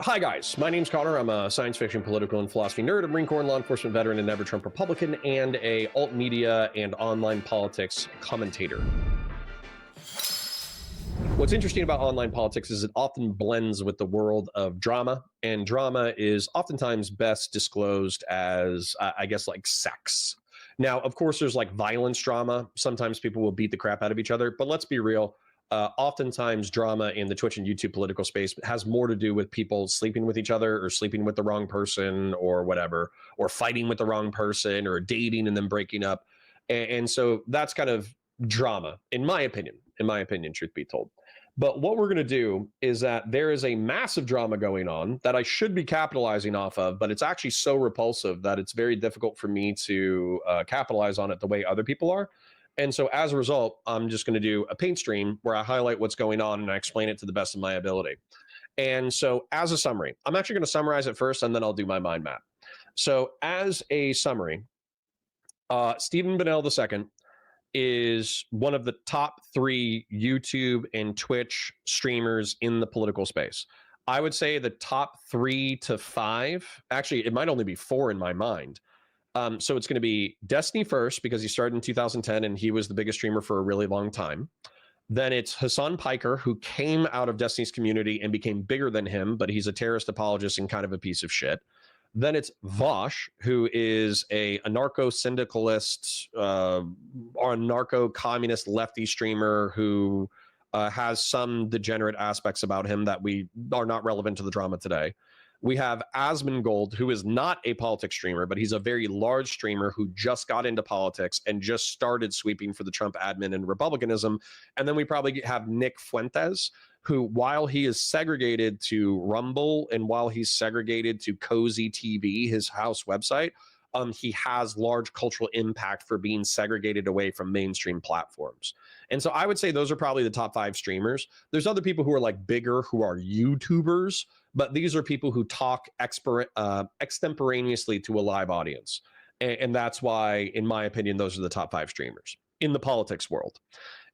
Hi, guys. My name's Conor. I'm a science fiction, political, and philosophy nerd, a Marine Corps and law enforcement veteran, and never Trump Republican, and a alt media and online politics commentator. What's interesting about online politics is it often blends with the world of drama, and drama is oftentimes best disclosed as, I guess, like sex. Now, of course, there's like violence drama. Sometimes people will beat the crap out of each other, but let's be real. Oftentimes, drama in the Twitch and YouTube political space has more to do with people sleeping with each other or sleeping with the wrong person or whatever, or fighting with the wrong person or dating and then breaking up. And so that's kind of drama, in my opinion, truth be told. But what we're going to do is that there is a massive drama going on that I should be capitalizing off of, but it's actually so repulsive that it's very difficult for me to capitalize on it the way other people are. And so as a result, I'm just going to do a paint stream where I highlight what's going on and I explain it to the best of my ability. And so as a summary, I'm actually going to summarize it first and then I'll do my mind map. So as a summary, Stephen Bonnell II is one of the top 3 YouTube and Twitch streamers in the political space. I would say the top 3 to 5, actually, it might only be 4 in my mind. So it's going to be Destiny first because he started in 2010 and he was the biggest streamer for a really long time. Then it's Hassan Piker, who came out of Destiny's community and became bigger than him, but he's a terrorist apologist and kind of a piece of shit. Then it's Vosh, who is a anarcho-syndicalist or anarcho-communist lefty streamer who has some degenerate aspects about him that we are not relevant to the drama today. We have Asmongold, who is not a politics streamer, but he's a very large streamer who just got into politics and just started sweeping for the Trump admin and Republicanism. And then we probably have Nick Fuentes, who, while he is segregated to Rumble and while he's segregated to Cozy TV, his house website, he has large cultural impact for being segregated away from mainstream platforms. And so I would say those are probably the top 5 streamers. There's other people who are like bigger, who are YouTubers, but these are people who talk extemporaneously to a live audience. And that's why, in my opinion, those are the top 5 streamers in the politics world.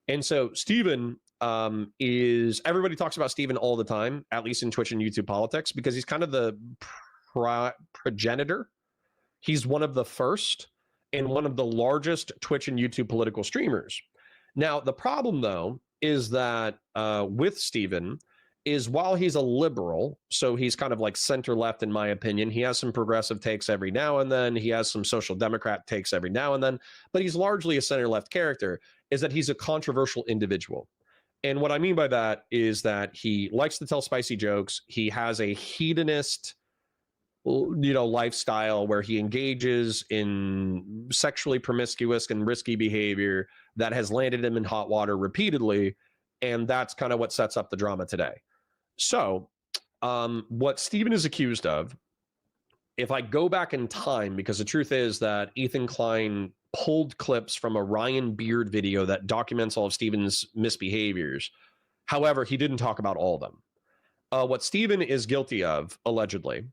And so Stephen is, everybody talks about Stephen all the time, at least in Twitch and YouTube politics, because he's kind of the progenitor. He's one of the first and one of the largest Twitch and YouTube political streamers. Now, the problem, though, is that with Stephen is while he's a liberal, so he's kind of like center left, in my opinion, he has some progressive takes every now and then. He has some social democrat takes every now and then, but he's largely a center left character, is that he's a controversial individual. And what I mean by that is that he likes to tell spicy jokes. He has a hedonist, lifestyle where he engages in sexually promiscuous and risky behavior that has landed him in hot water repeatedly. And that's kind of what sets up the drama today. So what Stephen is accused of, if I go back in time, because the truth is that Ethan Klein pulled clips from a Ryan Beard video that documents all of Stephen's misbehaviors. However, he didn't talk about all of them. What Stephen is guilty of, allegedly,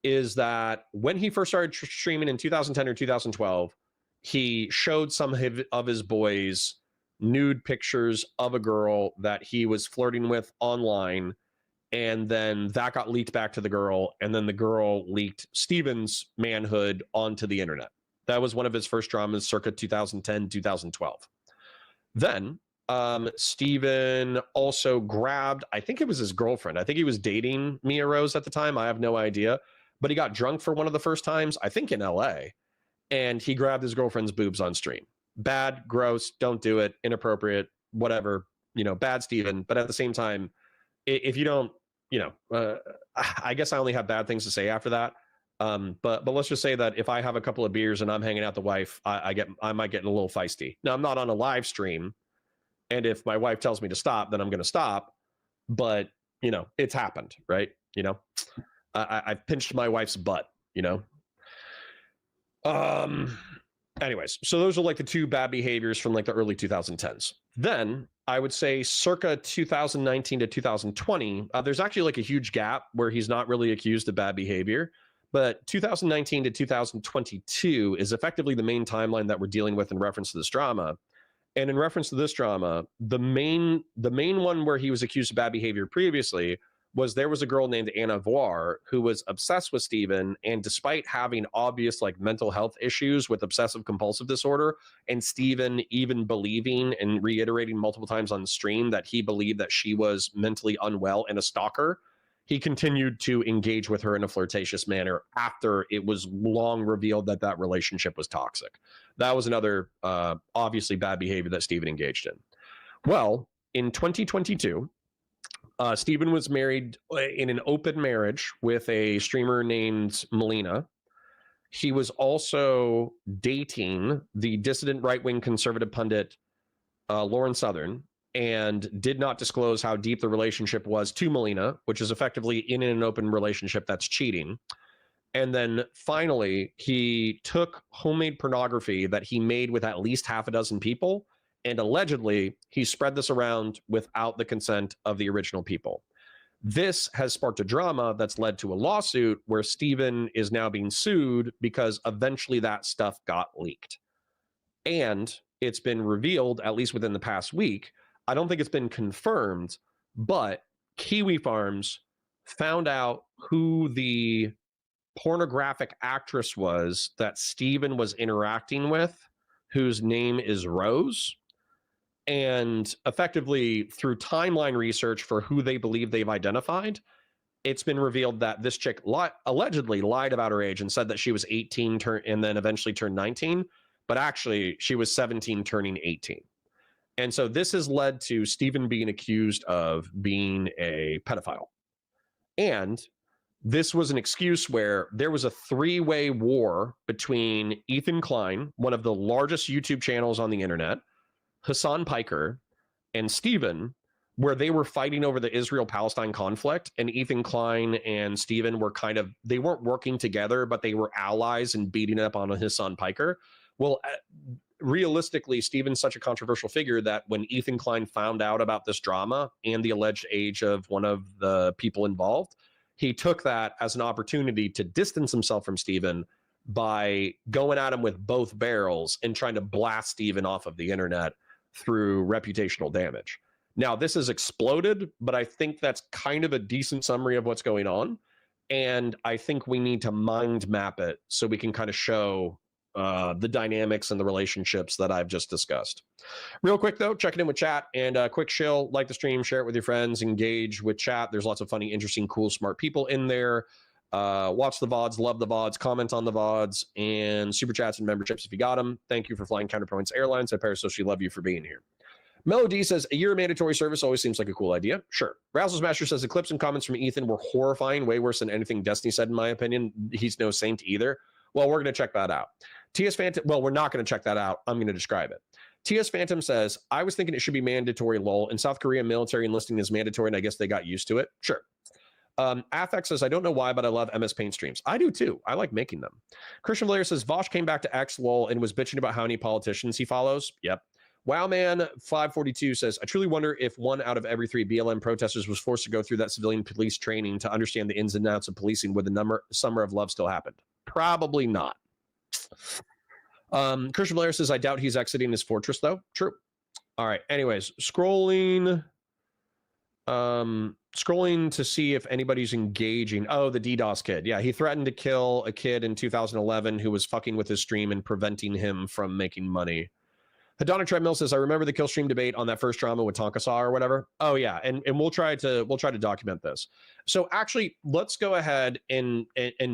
is that when he first started streaming in 2010 or 2012, he showed some of his boys nude pictures of a girl that he was flirting with online, and then that got leaked back to the girl, and then the girl leaked Stephen's manhood onto the internet. That was one of his first dramas circa 2010, 2012. Then Stephen also grabbed, I think it was his girlfriend. I think he was dating Mia Rose at the time. I have no idea. But he got drunk for one of the first times, I think in LA, and he grabbed his girlfriend's boobs on stream. Bad, gross, don't do it, inappropriate, whatever, bad Stephen. But at the same time, if you don't, I guess I only have bad things to say after that. But let's just say that if I have a couple of beers and I'm hanging out with the wife, I might get a little feisty. Now, I'm not on a live stream, and if my wife tells me to stop, then I'm going to stop. But it's happened, right? I've pinched my wife's butt. Anyways, so those are like the 2 bad behaviors from like the early 2010s. Then I would say circa 2019 to 2020, there's actually like a huge gap where he's not really accused of bad behavior. But 2019 to 2022 is effectively the main timeline that we're dealing with in reference to this drama. And in reference to this drama, the main one where he was accused of bad behavior previously was there was a girl named Anna Voir who was obsessed with Steven, and despite having obvious like mental health issues with obsessive compulsive disorder, and Steven even believing and reiterating multiple times on stream that he believed that she was mentally unwell and a stalker, he continued to engage with her in a flirtatious manner after it was long revealed that that relationship was toxic. That was another obviously bad behavior that Steven engaged in. Well, in 2022, Steven was married in an open marriage with a streamer named Melina. He was also dating the dissident right-wing conservative pundit Lauren Southern, and did not disclose how deep the relationship was to Melina, which is effectively in an open relationship that's cheating. And then finally, he took homemade pornography that he made with at least half a dozen people, and allegedly he spread this around without the consent of the original people. This has sparked a drama that's led to a lawsuit where Steven is now being sued because eventually that stuff got leaked. And it's been revealed, at least within the past week, I don't think it's been confirmed, but Kiwi Farms found out who the pornographic actress was that Steven was interacting with, whose name is Rose. And effectively, through timeline research for who they believe they've identified, it's been revealed that this chick allegedly lied about her age and said that she was 18 and then eventually turned 19, but actually she was 17 turning 18. And so this has led to Steven being accused of being a pedophile. And this was an excuse where there was a three-way war between Ethan Klein, one of the largest YouTube channels on the internet, Hassan Piker, and Steven, where they were fighting over the Israel-Palestine conflict, and Ethan Klein and Steven were they weren't working together, but they were allies and beating up on Hassan Piker. Well, realistically, Steven's such a controversial figure that when Ethan Klein found out about this drama and the alleged age of one of the people involved, he took that as an opportunity to distance himself from Steven by going at him with both barrels and trying to blast Steven off of the internet through reputational damage. Now, this has exploded, but I think that's kind of a decent summary of what's going on. And I think we need to mind map it so we can kind of show the dynamics and the relationships that I've just discussed. Real quick, though, checking in with chat and quick shill, like the stream, share it with your friends, engage with chat. There's lots of funny, interesting, cool, smart people in there. Watch the VODs, love the VODs, comment on the VODs, and super chats and memberships if you got them. Thank you for flying Counterpoints Airlines. I parasocially love you for being here. Melody says, a year of mandatory service always seems like a cool idea. Sure. Razzles Master says, the clips and comments from Ethan were horrifying, way worse than anything Destiny said, in my opinion. He's no saint either. Well, we're going to check that out. TS Phantom, well, we're not going to check that out. I'm going to describe it. TS Phantom says, I was thinking it should be mandatory, lol. In South Korea, military enlisting is mandatory, and I guess they got used to it. Sure. Affect says, I don't know why, but I love MS Paint streams. I do too. I like making them. Christian Blair says, Vosh came back to X, lol, and was bitching about how many politicians he follows. Yep. Wowman542 says, I truly wonder if 1 out of every 3 BLM protesters was forced to go through that civilian police training to understand the ins and outs of policing. Would the summer of love still happen? Probably not. Christian Blair says, I doubt he's exiting his fortress, though. True. All right. Anyways, scrolling to see if anybody's engaging. Oh, the DDoS kid. Yeah, he threatened to kill a kid in 2011 who was fucking with his stream and preventing him from making money. Hedonic Treadmill says, I remember the kill stream debate on that first drama with Tonka Saw or whatever. Oh yeah, and we'll try to document this. So actually, let's go ahead and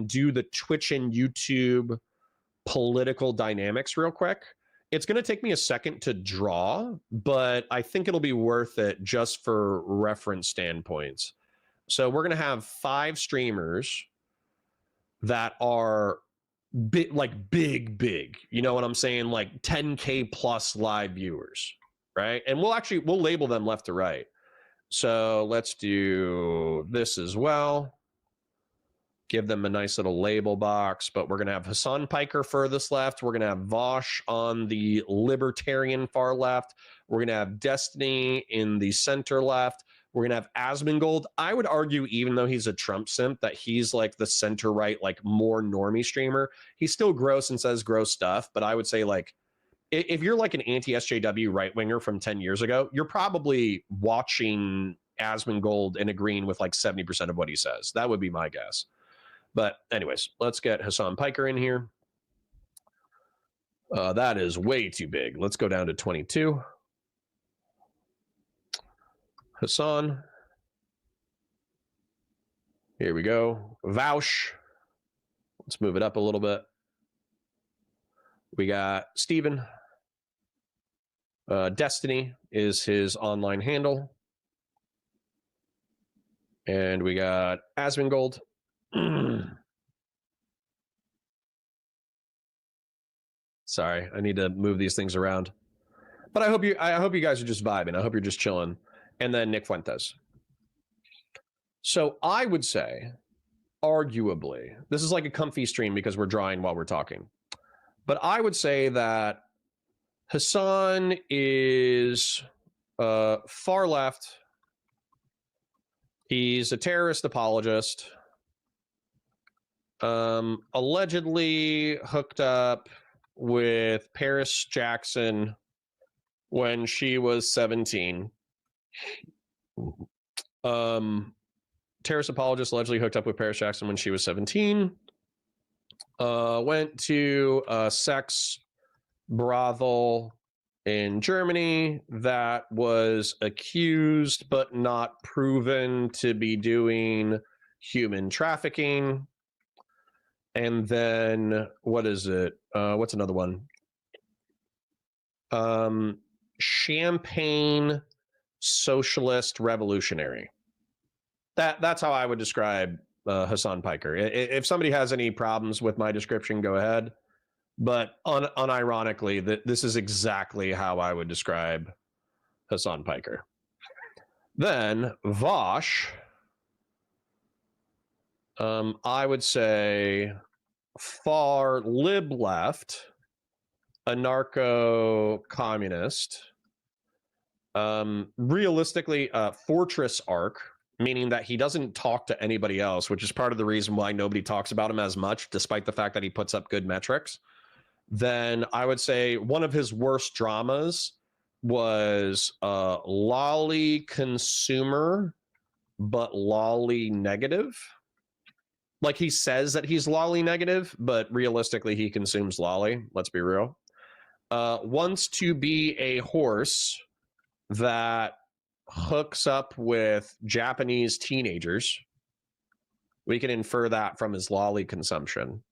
do the Twitch and YouTube political dynamics real quick. It's going to take me a second to draw, but I think it'll be worth it just for reference standpoints. So we're going to have 5 streamers that are big, you know what I'm saying? Like 10K plus live viewers, right? And we'll label them left to right. So let's do this as well. Give them a nice little label box, but we're going to have Hassan Piker furthest left. We're going to have Vosh on the libertarian far left. We're going to have Destiny in the center left. We're going to have Asmongold. I would argue, even though he's a Trump simp, that he's like the center right, like more normie streamer. He's still gross and says gross stuff, but I would say like, if you're like an anti-SJW right-winger from 10 years ago, you're probably watching Asmongold and agreeing with like 70% of what he says. That would be my guess. But anyways, let's get Hasan Piker in here. That is way too big. Let's go down to 22. Hasan. Here we go. Vaush. Let's move it up a little bit. We got Steven. Destiny is his online handle. And we got Asmongold. Sorry, I need to move these things around. But I hope you guys are just vibing. I hope you're just chilling. And then Nick Fuentes. So I would say, arguably, this is like a comfy stream because we're drawing while we're talking. But I would say that Hasan is far left. He's a terrorist apologist. Allegedly hooked up with Paris Jackson when she was 17. Terrorist apologist allegedly hooked up with Paris Jackson when she was 17. Went to a sex brothel in Germany that was accused but not proven to be doing human trafficking. And then what is it? What's another one? Champagne socialist revolutionary. That's how I would describe Hasan Piker. If somebody has any problems with my description, go ahead. But unironically, this is exactly how I would describe Hasan Piker. Then Vaush, I would say far lib left, anarcho-communist. Realistically, fortress arc, meaning that he doesn't talk to anybody else, which is part of the reason why nobody talks about him as much, despite the fact that he puts up good metrics. Then I would say one of his worst dramas was lolly consumer, but lolly negative. Like, he says that he's lolly negative, but realistically he consumes lolly. Let's be real. Wants to be a horse that hooks up with Japanese teenagers. We can infer that from his lolly consumption.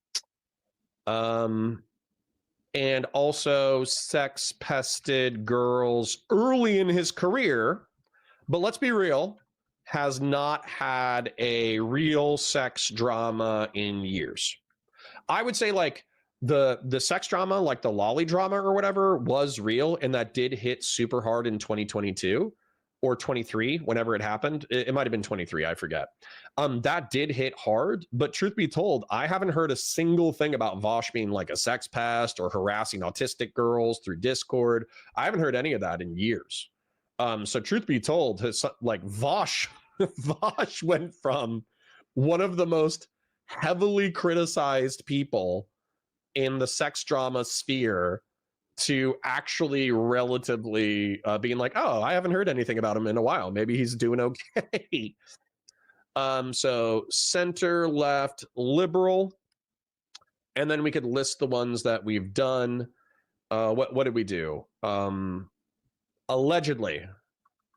And also sex pested girls early in his career, but let's be real, has not had a real sex drama in years. I would say like the sex drama, like the lolly drama or whatever, was real, and that did hit super hard in 2022 or 23, whenever it happened. It might have been 23, I forget. That did hit hard, but truth be told, I haven't heard a single thing about Vaush being like a sex pest or harassing autistic girls through Discord. I haven't heard any of that in years. So truth be told, like Vaush went from one of the most heavily criticized people in the sex drama sphere to actually relatively being like, oh, I haven't heard anything about him in a while. Maybe he's doing okay. So center, left, liberal. And then we could list the ones that we've done. What did we do? Allegedly.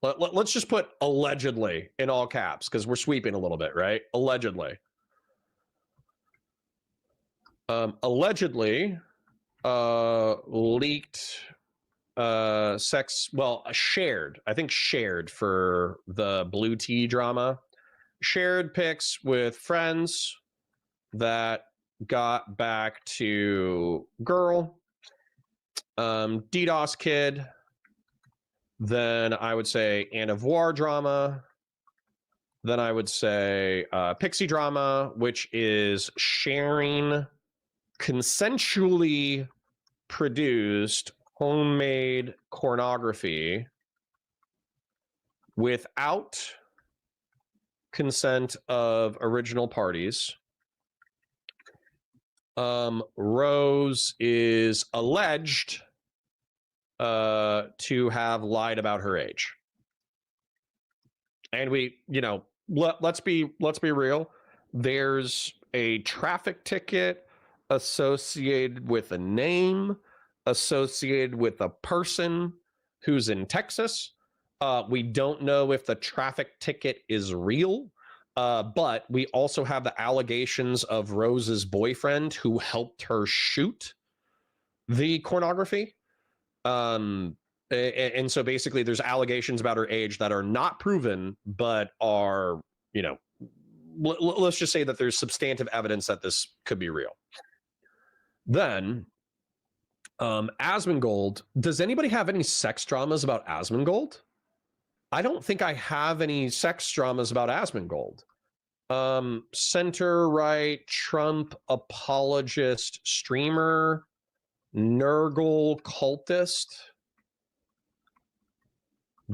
Let's just put allegedly in all caps because we're sweeping a little bit, right? Allegedly. Allegedly leaked sex, well, shared, I think shared for the blue tea drama, shared pics with friends that got back to girl, DDoS kid, then I would say Anavoir drama, then I would say Pixie drama, which is sharing consensually produced homemade pornography without consent of original parties. Rose is alleged to have lied about her age. And we, let's be real. There's a traffic ticket associated with a name, associated with a person who's in Texas. We don't know if the traffic ticket is real, but we also have the allegations of Rose's boyfriend who helped her shoot the pornography. And so basically there's allegations about her age that are not proven, but are, let's just say that there's substantive evidence that this could be real. Then, Asmongold, does anybody have any sex dramas about Asmongold? I don't think I have any sex dramas about Asmongold. Center right, Trump apologist, streamer, Nurgle cultist,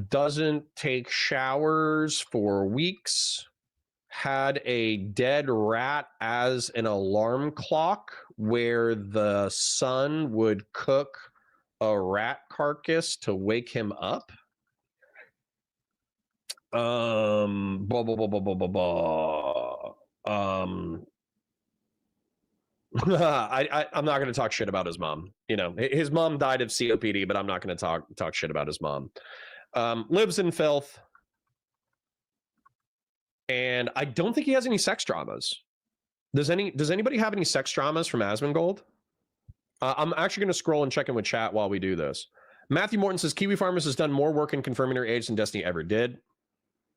doesn't take showers for weeks, had a dead rat as an alarm clock where the son would cook a rat carcass to wake him up. Blah, blah, blah, blah, blah, blah, blah. I'm not going to talk shit about his mom. His mom died of COPD, but I'm not going to talk shit about his mom. Lives in filth. And I don't think he has any sex dramas. Does anybody have any sex dramas from Asmongold? I'm actually going to scroll and check in with chat while we do this. Matthew Morton says Kiwi Farmers has done more work in confirming her age than Destiny ever did.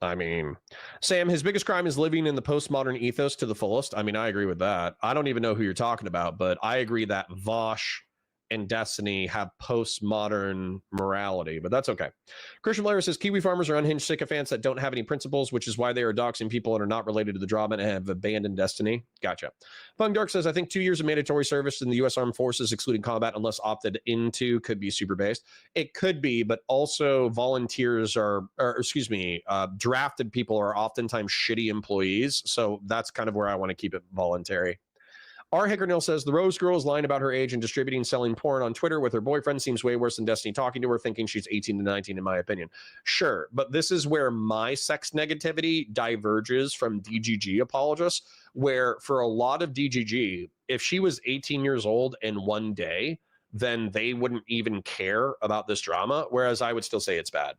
I mean, Sam, his biggest crime is living in the postmodern ethos to the fullest. I mean, I agree with that. I don't even know who you're talking about, but I agree that Vosh and Destiny have postmodern morality, but that's okay. Christian Blair says Kiwi farmers are unhinged sycophants that don't have any principles, which is why they are doxing people and are not related to the drama and have abandoned Destiny. Gotcha. Fung Dark says, I think 2 years of mandatory service in the U.S. Armed Forces, excluding combat, unless opted into, could be super based. It could be, but also volunteers drafted people are oftentimes shitty employees. So that's kind of where I want to keep it voluntary. R. Hickernell says the Rose Girl is lying about her age and distributing and selling porn on Twitter with her boyfriend seems way worse than Destiny talking to her, thinking she's 18 to 19, in my opinion. Sure, but this is where my sex negativity diverges from DGG apologists, where for a lot of DGG, if she was 18 years old in one day, then they wouldn't even care about this drama, whereas I would still say it's bad.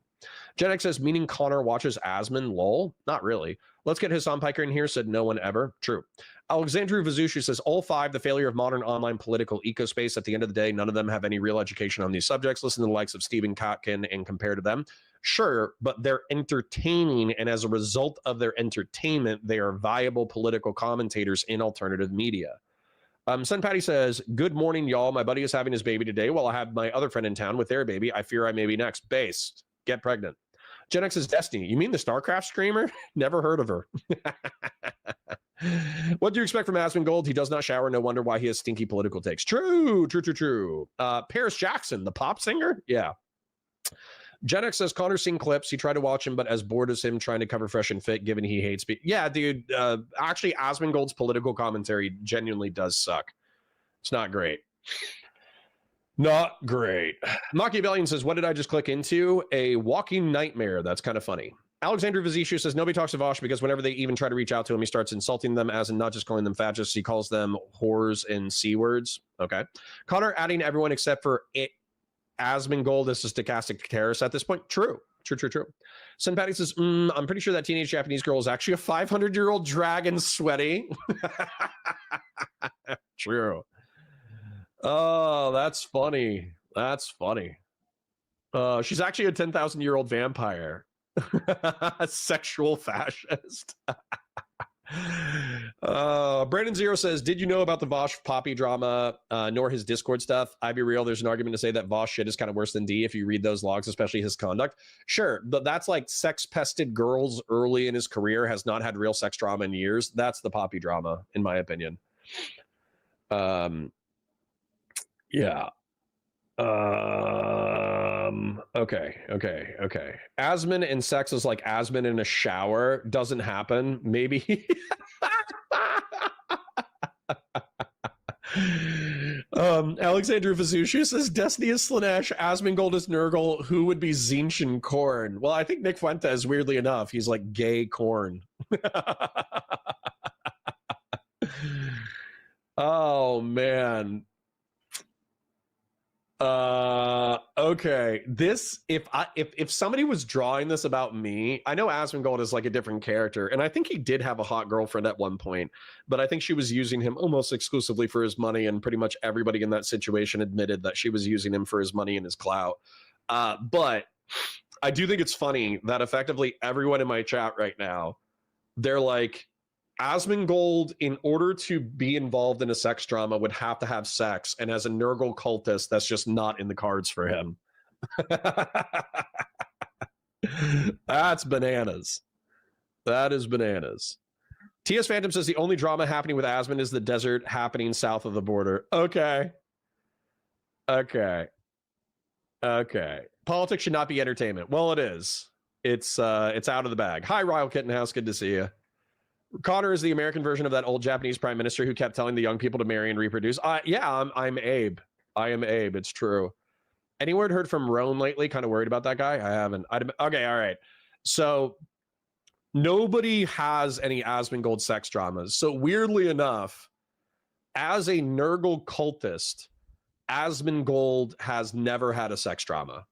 Gen X says, meaning Conor watches Asmon? Lol. Not really. Let's get Hassan Piker in here, said no one ever. True. Alexandru Vazushu says, all five, the failure of modern online political ecospace. At the end of the day, none of them have any real education on these subjects. Listen to the likes of Stephen Kotkin and compare to them. Sure, but they're entertaining, and as a result of their entertainment, they are viable political commentators in alternative media. Sun Patty says, good morning, y'all. My buddy is having his baby today while I have my other friend in town with their baby. I fear I may be next. Based. Get pregnant. Gen X is Destiny. You mean the StarCraft streamer? Never heard of her. What do you expect from Asmongold? He does not shower. No wonder why he has stinky political takes. True. Paris Jackson, the pop singer? Yeah. Gen X says Connor's seen clips. He tried to watch him, but as bored as him trying to cover Fresh and Fit, given he hates me. Yeah, dude. Actually, Asmongold's political commentary genuinely does suck. It's not great. Not great. Machiavellian says, what did I just click into? A walking nightmare. That's kind of funny. Alexander Vazishu says, nobody talks to Vosh because whenever they even try to reach out to him, he starts insulting them, as in not just calling them fascists, he calls them whores and C words. Okay. Conor adding everyone except for Asmongold as a stochastic terrorist at this point. True. Sun Patty says, I'm pretty sure that teenage Japanese girl is actually a 500-year-old dragon, sweaty. True. Oh, that's funny. She's actually a 10,000-year-old vampire. Sexual fascist. Brandon Zero says, did you know about the Vosh Poppy drama, nor his Discord stuff? I be real, there's an argument to say that Vosh shit is kind of worse than D if you read those logs, especially his conduct. Sure, but that's like sex-pested girls early in his career, has not had real sex drama in years. That's the Poppy drama, in my opinion. Yeah. Okay. Asmon and sex is like Asmon in a shower. Doesn't happen. Maybe. Alexandru Vazushia says Destiny is Slanesh, Asmongold is Nurgle. Who would be Zinchen Korn? Well, I think Nick Fuentes, weirdly enough, he's like gay corn. Oh man. Okay. This if somebody was drawing this about me, I know Asmongold is like a different character, and I think he did have a hot girlfriend at one point, but I think she was using him almost exclusively for his money, and pretty much everybody in that situation admitted that she was using him for his money and his clout. But I do think it's funny that effectively everyone in my chat right now, they're like, Asmongold, in order to be involved in a sex drama, would have to have sex, and as a Nurgle cultist, that's just not in the cards for him. That's bananas. That is bananas. TS Phantom says the only drama happening with Asmon is the desert happening south of the border. Okay. Politics should not be entertainment. Well, it is. It's out of the bag. Hi, Ryle Kittenhouse. Good to see you. Conor is the American version of that old Japanese prime minister who kept telling the young people to marry and reproduce. Yeah, I'm Abe. I am Abe. It's true. Any word heard from Roan lately? Kind of worried about that guy? I haven't. Okay, all right. So nobody has any Asmongold sex dramas. So weirdly enough, as a Nurgle cultist, Asmongold has never had a sex drama.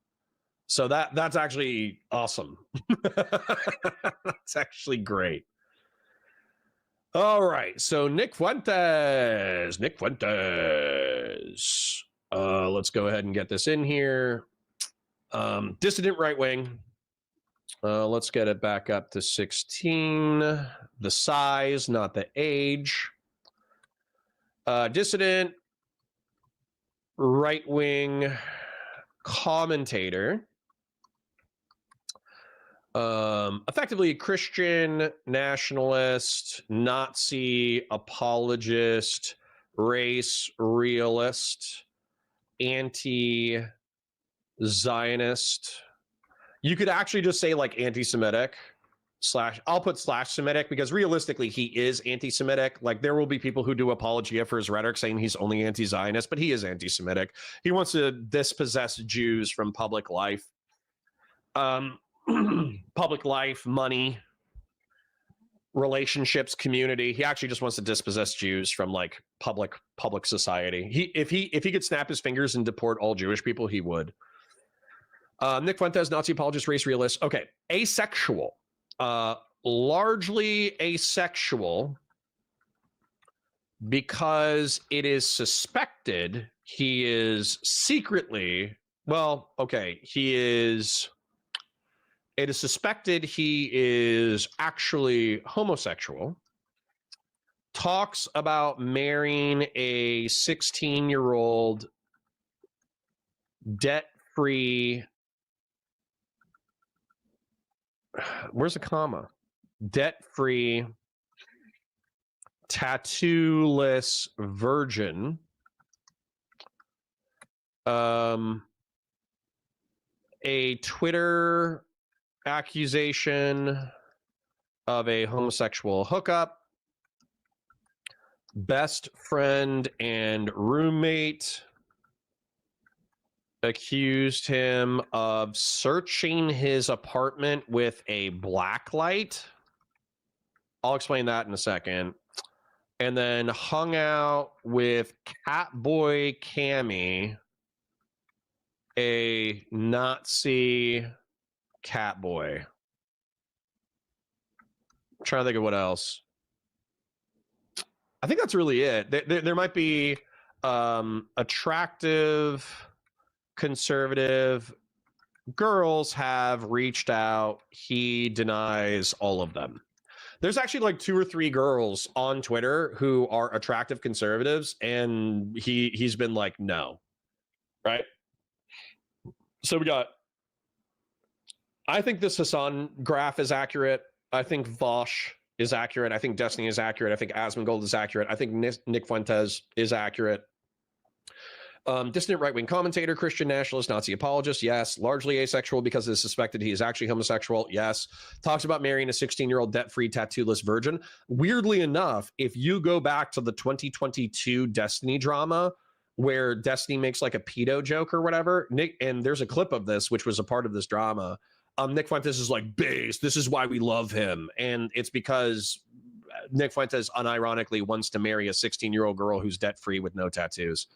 So that's actually awesome. That's actually great. All right, so Nick Fuentes. Let's go ahead and get this in here. Dissident right wing. Let's get it back up to 16. The size, not the age. Dissident right wing commentator. Effectively Christian nationalist, Nazi apologist, race realist, anti-Zionist. You could actually just say like anti-Semitic slash, I'll put slash Semitic because realistically he is anti-Semitic. Like there will be people who do apologia for his rhetoric saying he's only anti-Zionist, but he is anti-Semitic. He wants to dispossess Jews from public life. Public life, money, relationships, community. He actually just wants to dispossess Jews from like public society. If he could snap his fingers and deport all Jewish people, he would. Nick Fuentes, Nazi apologist, race realist. Okay, asexual, largely asexual, because it is suspected he is secretly. Well, okay, it is suspected he is actually homosexual, talks about marrying a 16-year-old debt-free, where's a comma? Debt-free, tattoo-less virgin. A Twitter accusation of a homosexual hookup. Best friend and roommate accused him of searching his apartment with a black light. I'll explain that in a second. And then hung out with Catboy Cammy, a Nazi Catboy. I'm trying to think of what else. I think that's really it. There might be attractive, conservative girls have reached out. He denies all of them. There's actually like 2 or 3 girls on Twitter who are attractive conservatives, and he's been like, no. Right? So we got, I think this Hassan graph is accurate. I think Vosh is accurate. I think Destiny is accurate. I think Asmongold is accurate. I think Nick Fuentes is accurate. Dissident right-wing commentator, Christian nationalist, Nazi apologist, yes. Largely asexual because it is suspected he is actually homosexual, yes. Talks about marrying a 16-year-old debt-free, tattoo-less virgin. Weirdly enough, if you go back to the 2022 Destiny drama, where Destiny makes like a pedo joke or whatever. Nick, and there's a clip of this, which was a part of this drama. Nick Fuentes is like, base, this is why we love him. And it's because Nick Fuentes unironically wants to marry a 16-year-old girl who's debt-free with no tattoos.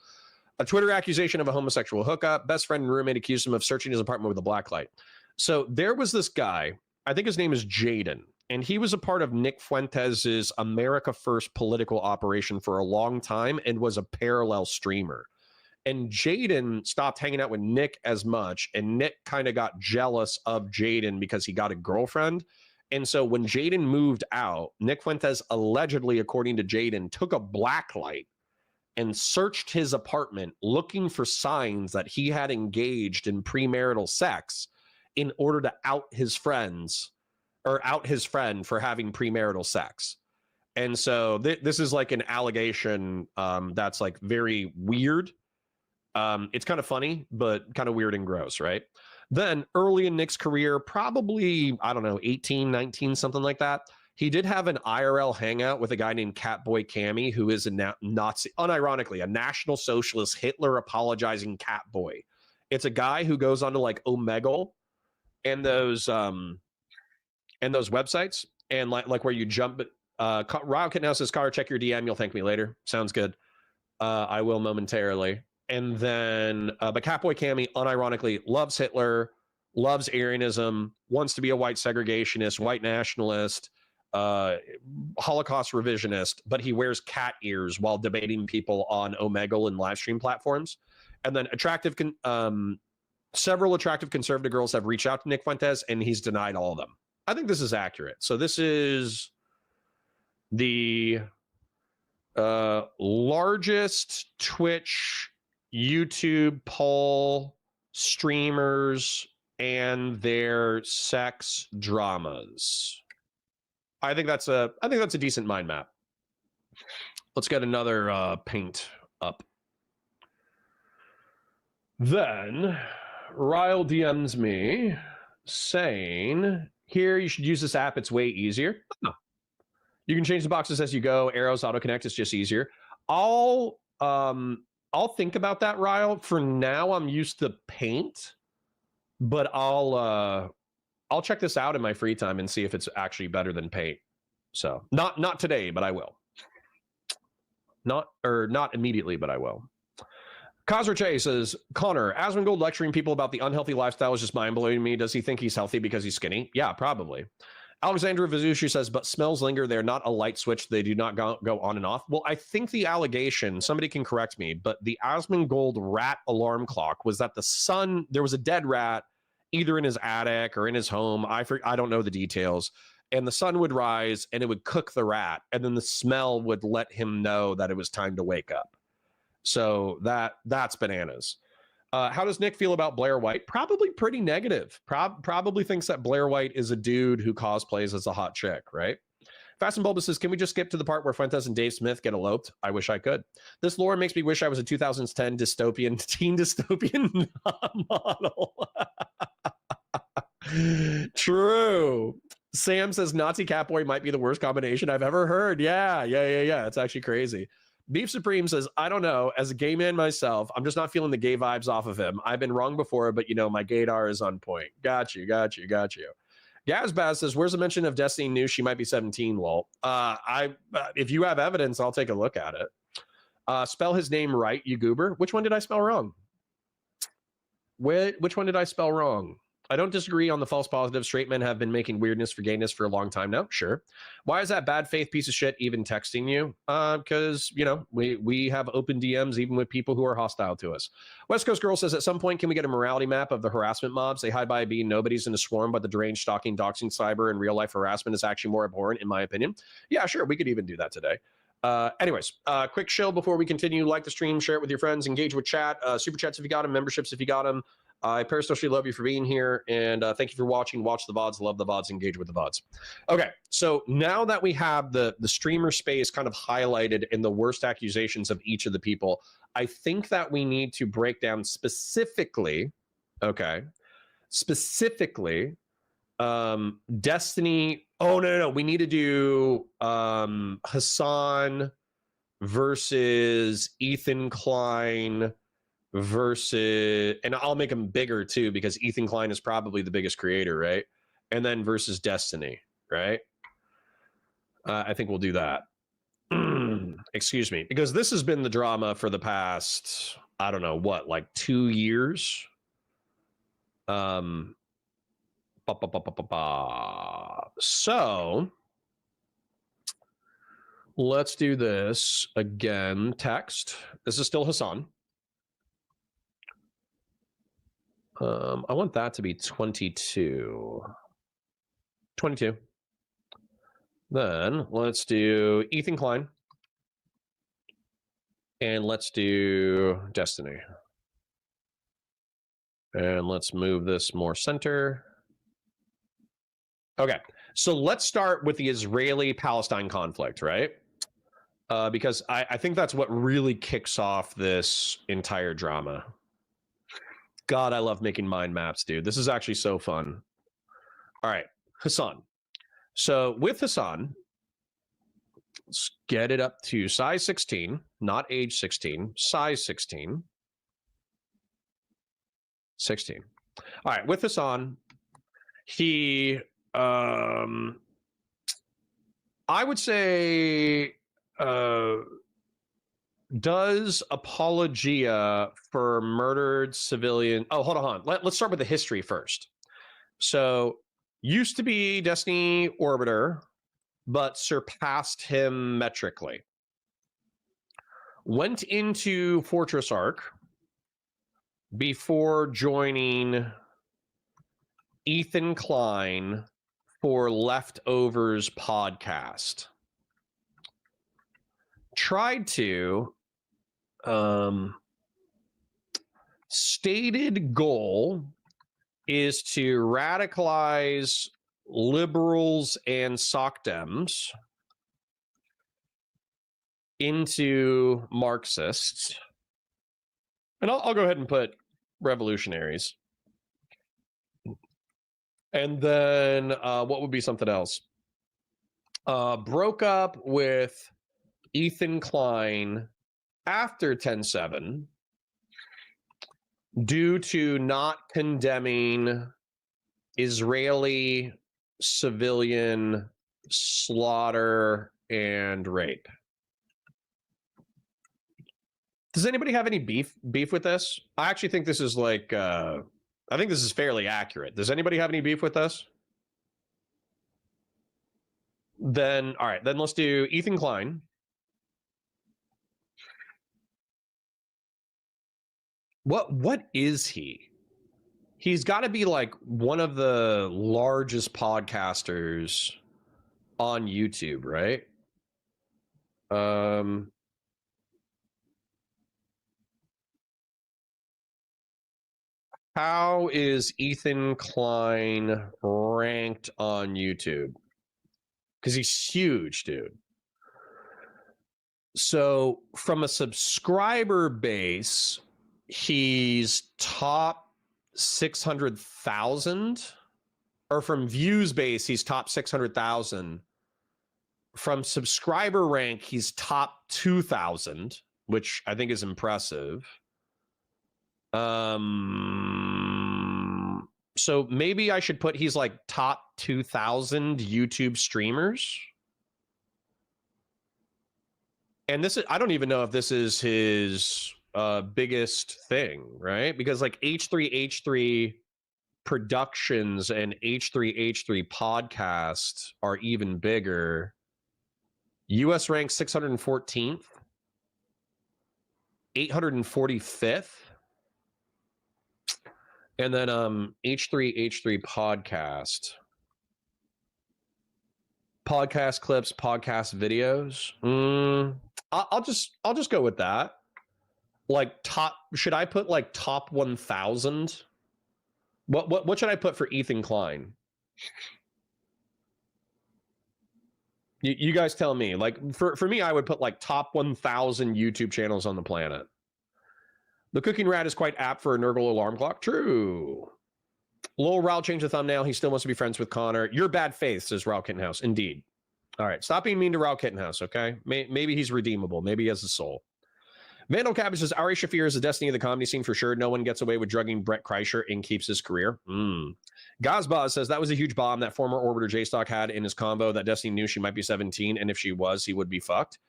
A Twitter accusation of a homosexual hookup. Best friend and roommate accused him of searching his apartment with a blacklight. So there was this guy, I think his name is Jaden, and he was a part of Nick Fuentes's America First political operation for a long time and was a parallel streamer. And Jaden stopped hanging out with Nick as much, and Nick kind of got jealous of Jaden because he got a girlfriend. And so when Jaden moved out, Nick Fuentes allegedly, according to Jaden, took a blacklight and searched his apartment looking for signs that he had engaged in premarital sex in order to out his friends or out his friend for having premarital sex. And so this is like an allegation that's like very weird. It's kind of funny, but kind of weird and gross, right? Then early in Nick's career, probably, I don't know, 18, 19, something like that, he did have an IRL hangout with a guy named Catboy Cammy, who is a Nazi, unironically, a National Socialist Hitler apologizing Catboy. It's a guy who goes onto like Omegle and those websites, and like where you jump. Wildcat now says, "Conor, check your DM. You'll thank me later." Sounds good. I will momentarily. And then, but Catboy Cammy, unironically, loves Hitler, loves Aryanism, wants to be a white segregationist, white nationalist, Holocaust revisionist, but he wears cat ears while debating people on Omegle and live stream platforms. And then several attractive conservative girls have reached out to Nick Fuentes, and he's denied all of them. I think this is accurate. So this is the largest Twitch, YouTube poll, streamers, and their sex dramas. I think that's a decent mind map. Let's get another paint up. Then Ryle DMs me saying, "Here, you should use this app. It's way easier. Oh. You can change the boxes as you go. Arrows auto connect. It's just easier." I'll think about that, Ryle. For now, I'm used to Paint, but I'll check this out in my free time and see if it's actually better than Paint. So not today, but I will. Not immediately, but I will. Kazrache says, "Conor, Asmongold lecturing people about the unhealthy lifestyle is just mind-blowing to me. Does he think he's healthy because he's skinny?" Yeah, probably. Alexandra Vizushi says, "But smells linger. They're not a light switch. They do not go on and off." Well, I think the allegation, somebody can correct me, but the Asmongold rat alarm clock was that there was a dead rat either in his attic or in his home. I don't know the details. And the sun would rise and it would cook the rat. And then the smell would let him know that it was time to wake up. So that's bananas. How does Nick feel about Blair White? Probably pretty negative. Probably thinks that Blair White is a dude who cosplays as a hot chick, right? Fast and Bulbous says, "Can we just skip to the part where Fuentes and Dave Smith get eloped? I wish I could. This lore makes me wish I was a 2010 teen dystopian model." True. Sam says, "Nazi Catboy might be the worst combination I've ever heard." Yeah. It's actually crazy. Beef Supreme says, "I don't know. As a gay man myself, I'm just not feeling the gay vibes off of him. I've been wrong before, but my gaydar is on point." Got you. Gazbaz says, "Where's the mention of Destiny news? She might be 17, lol." If you have evidence, I'll take a look at it. Spell his name right, you goober. Which one did I spell wrong? Which one did I spell wrong? I don't disagree on the false positive. Straight men have been making weirdness for gayness for a long time now. Sure. Why is that bad faith piece of shit even texting you? Because, we have open DMs even with people who are hostile to us. West Coast Girl says, "At some point, can we get a morality map of the harassment mobs? They hide by being nobodies in a swarm, but the deranged stalking, doxing, cyber, and real life harassment is actually more abhorrent, in my opinion." Yeah, sure. We could even do that today. Anyways, quick shill before we continue. Like the stream, share it with your friends, engage with chat, super chats if you got them, memberships if you got them. I personally love you for being here, and thank you for watching. Watch the VODs, love the VODs, engage with the VODs. Okay, so now that we have the streamer space kind of highlighted in the worst accusations of each of the people, I think that we need to break down specifically, Destiny. Oh, no. We need to do Hassan, versus Ethan Klein versus, and I'll make him bigger too because Ethan Klein is probably the biggest creator, right? And then versus Destiny, right? I think we'll do that. Excuse me, because this has been the drama for the past, I don't know what, like 2 years. So let's do this again. Text. This is still Hassan. I want that to be 22. 22. Then let's do Ethan Klein. And let's do Destiny. And let's move this more center. Okay, so let's start with the Israeli-Palestine conflict, right? Because I think that's what really kicks off this entire drama. God, I love making mind maps, dude. This is actually so fun. All right, Hassan. So with Hassan, let's get it up to size 16, not age 16, size 16. 16. All right, with Hassan, he, I would say, does apologia for murdered civilian. Oh, hold on. Let's start with the history first. So, used to be Destiny Orbiter, but surpassed him metrically. Went into Fortress Arc before joining Ethan Klein for Leftovers podcast. Tried to stated goal is to radicalize liberals and SOCDEMs into Marxists. And I'll go ahead and put revolutionaries. And then what would be something else? Broke up with Ethan Klein after 10/7 due to not condemning Israeli civilian slaughter and rape. Does anybody have any beef with this? I actually think this is like, I think this is fairly accurate. Does anybody have any beef with this? Then, all right, then let's do Ethan Klein. What is he? He's got to be like one of the largest podcasters on YouTube, right? How is Ethan Klein ranked on YouTube? Because he's huge, dude. So from a subscriber base, he's top 600,000, or from views base, he's top 600,000. From subscriber rank, he's top 2,000, which I think is impressive. So maybe I should put he's like top 2,000 YouTube streamers. And this is, I don't even know if this is his biggest thing, right? Because like H3H3 Productions and H3H3 Podcast are even bigger. US ranked 614th, 845th. And then H3H3 Podcast. Podcast clips, podcast videos. I'll just go with that. Like top, should I put like top 1,000? What should I put for Ethan Klein? You guys tell me. Like for me, I would put like top 1,000 YouTube channels on the planet. The cooking rat is quite apt for a Nurgle alarm clock. True. Lowell Rao changed the thumbnail. He still wants to be friends with Conor. You're bad faith, says Rao Kittenhouse. Indeed. All right. Stop being mean to Raul Kittenhouse, okay? Maybe he's redeemable. Maybe he has a soul. Vandal Cabbage says, Ari Shafir is the destiny of the comedy scene for sure. No one gets away with drugging Brett Kreischer and keeps his career. Gazbaz says, that was a huge bomb that former Orbiter J-Stock had in his combo that Destiny knew she might be 17, and if she was, he would be fucked.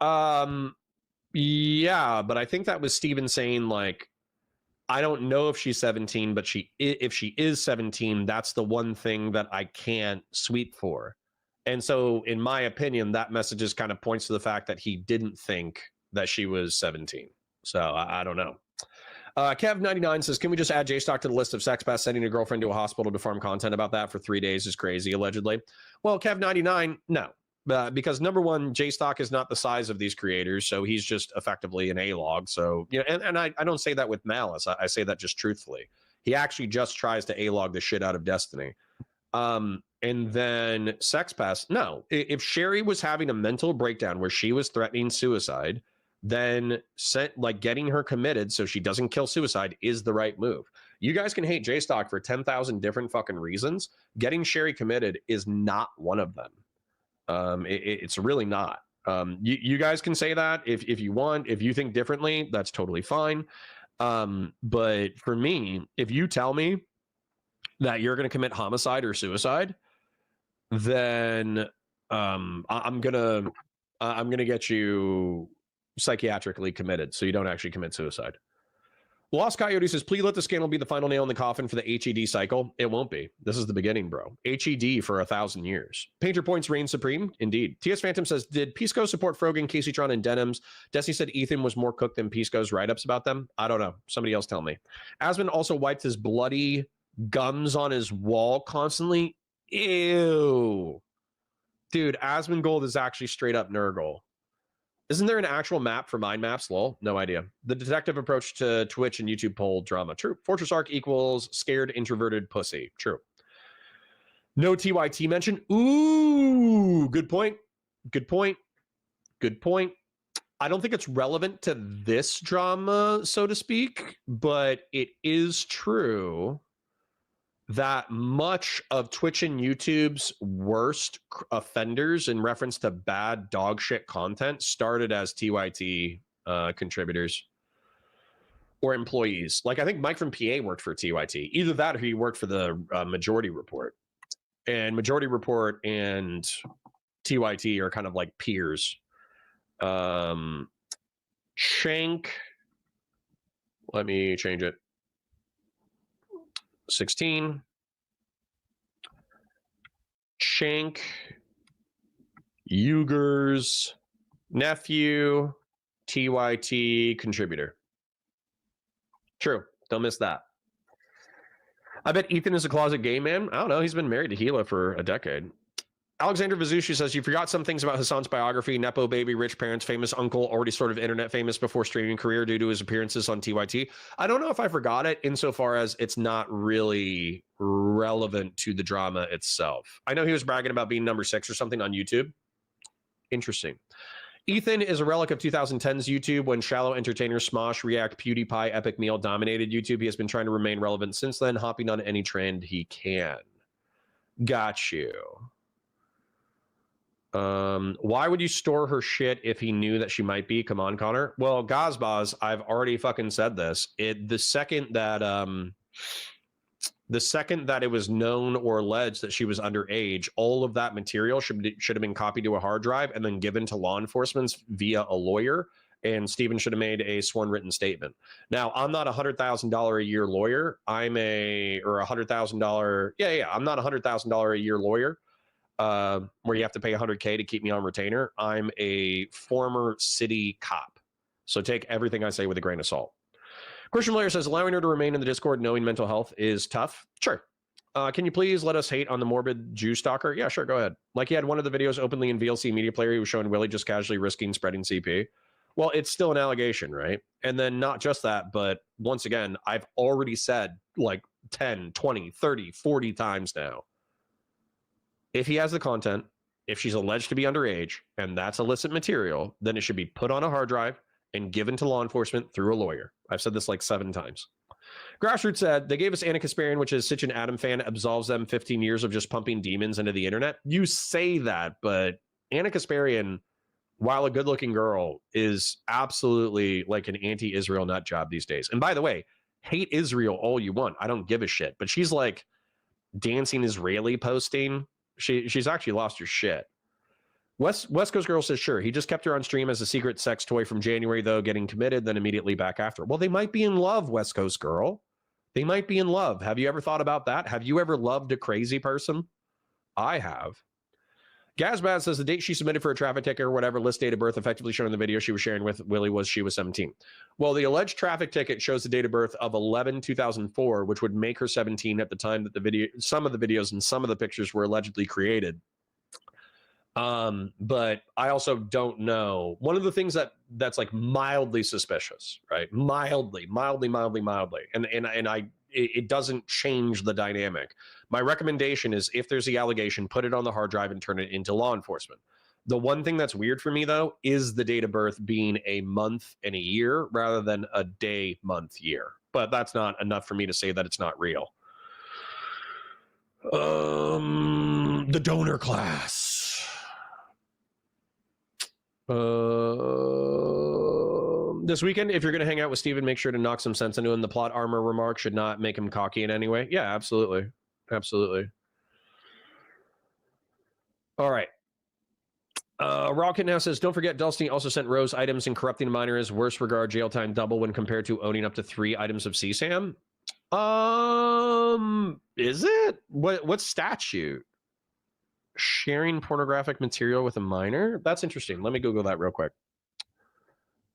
Yeah, but I think that was Steven saying, like, I don't know if she's 17, but if she is 17, that's the one thing that I can't sweep for. And so, in my opinion, that message just kind of points to the fact that he didn't think that she was 17. So I don't know. Kev99 says, can we just add J-Stock to the list of sex past sending a girlfriend to a hospital to farm content about that for 3 days is crazy, allegedly? Well, Kev99, no. Because number one, J-Stock is not the size of these creators, so he's just effectively an A-log. So, you know, and I don't say that with malice. I say that just truthfully. He actually just tries to A-log the shit out of Destiny. And then Sex Pass, no. If Sherry was having a mental breakdown where she was threatening suicide, then getting her committed so she doesn't kill suicide is the right move. You guys can hate J-Stock for 10,000 different fucking reasons. Getting Sherry committed is not one of them. It's really not. You guys can say that if you want. If you think differently, that's totally fine. But for me, if you tell me that you're going to commit homicide or suicide, then I'm gonna get you psychiatrically committed so you don't actually commit suicide. Lost Coyote says, please let the scandal be the final nail in the coffin for the HED cycle. It won't be. This is the beginning, bro. HED for 1,000 years. Painter Points reign supreme. Indeed. TS Phantom says, did Pisco support Frogan, Caseytron, and Denims? Destiny said Ethan was more cooked than Pisco's write-ups about them. I don't know. Somebody else tell me. Asmund also wiped his bloody gums on his wall constantly. Ew. Dude, Asmongold is actually straight up Nurgle. Isn't there an actual map for mind maps? Lol, no idea. The detective approach to Twitch and YouTube poll drama. True. Fortress Arc equals scared introverted pussy. True. No TYT mention. Ooh, good point. Good point. Good point. I don't think it's relevant to this drama, so to speak, but it is true that much of Twitch and YouTube's worst offenders in reference to bad dog shit content started as TYT contributors or employees. Like, I think Mike from PA worked for TYT. Either that or he worked for the Majority Report. And Majority Report and TYT are kind of like peers. Shank. Let me change it. 16. Shank, Uyghur's nephew, TYT contributor. True. Don't miss that. I bet Ethan is a closet gay man. I don't know. He's been married to Gila for a decade. Alexander Vazushi says, you forgot some things about Hassan's biography. Nepo baby, rich parents, famous uncle, already sort of internet famous before streaming career due to his appearances on TYT. I don't know if I forgot it insofar as it's not really relevant to the drama itself. I know he was bragging about being number 6 or something on YouTube. Interesting. Ethan is a relic of 2010's YouTube when shallow entertainers Smosh, React, PewDiePie, Epic Meal dominated YouTube. He has been trying to remain relevant since then, hopping on any trend he can. Got you. Why would you store her shit if he knew that she might be? Come on, Connor. Well, Gazbaz, I've already fucking said this. The second that it was known or alleged that she was underage, all of that material should have been copied to a hard drive and then given to law enforcement via a lawyer. And Steven should have made a sworn written statement. Now, I'm not $100,000 a year lawyer. I'm a $100,000. Yeah. I'm not $100,000 a year lawyer. Where you have to pay $100K to keep me on retainer. I'm a former city cop. So take everything I say with a grain of salt. Christian Blair says, allowing her to remain in the Discord knowing mental health is tough. Sure. Can you please let us hate on the morbid Jew stalker? Yeah, sure. Go ahead. Like he had one of the videos openly in VLC Media Player. He was showing Willie just casually risking spreading CP. Well, it's still an allegation, right? And then not just that, but once again, I've already said like 10, 20, 30, 40 times now. If he has the content, if she's alleged to be underage, and that's illicit material, then it should be put on a hard drive and given to law enforcement through a lawyer. I've said this like 7 times. Grassroots said they gave us Anna Kasparian, which is such an Adam fan, absolves them 15 years of just pumping demons into the internet. You say that, but Anna Kasparian, while a good-looking girl, is absolutely like an anti-Israel nut job these days. And by the way, hate Israel all you want. I don't give a shit. But she's like dancing Israeli posting. She's actually lost her shit. West Coast Girl says, sure, he just kept her on stream as a secret sex toy from January, though, getting committed, then immediately back after. Well, they might be in love, West Coast Girl. They might be in love. Have you ever thought about that? Have you ever loved a crazy person? I have. Gazbad says the date she submitted for a traffic ticket or whatever, list date of birth, effectively shown in the video she was sharing with Willie, was she was 17. Well, the alleged traffic ticket shows the date of birth of 11/2004, which would make her 17 at the time that the video, some of the videos and some of the pictures were allegedly created. But I also don't know. One of the things that's like mildly suspicious, right? Mildly. And it doesn't change the dynamic. My recommendation is, if there's the allegation, put it on the hard drive and turn it into law enforcement. The one thing that's weird for me, though, is the date of birth being a month and a year rather than a day, month, year. But that's not enough for me to say that it's not real. The donor class. This weekend, if you're going to hang out with Steven, make sure to knock some sense into him. The plot armor remark should not make him cocky in any way. Yeah, absolutely. Absolutely. All right. Rocket now says, don't forget, Dulcine also sent Rose items, and corrupting a minor is worse regard, jail time double when compared to owning up to 3 items of CSAM. Is it? What statute? Sharing pornographic material with a minor? That's interesting. Let me Google that real quick.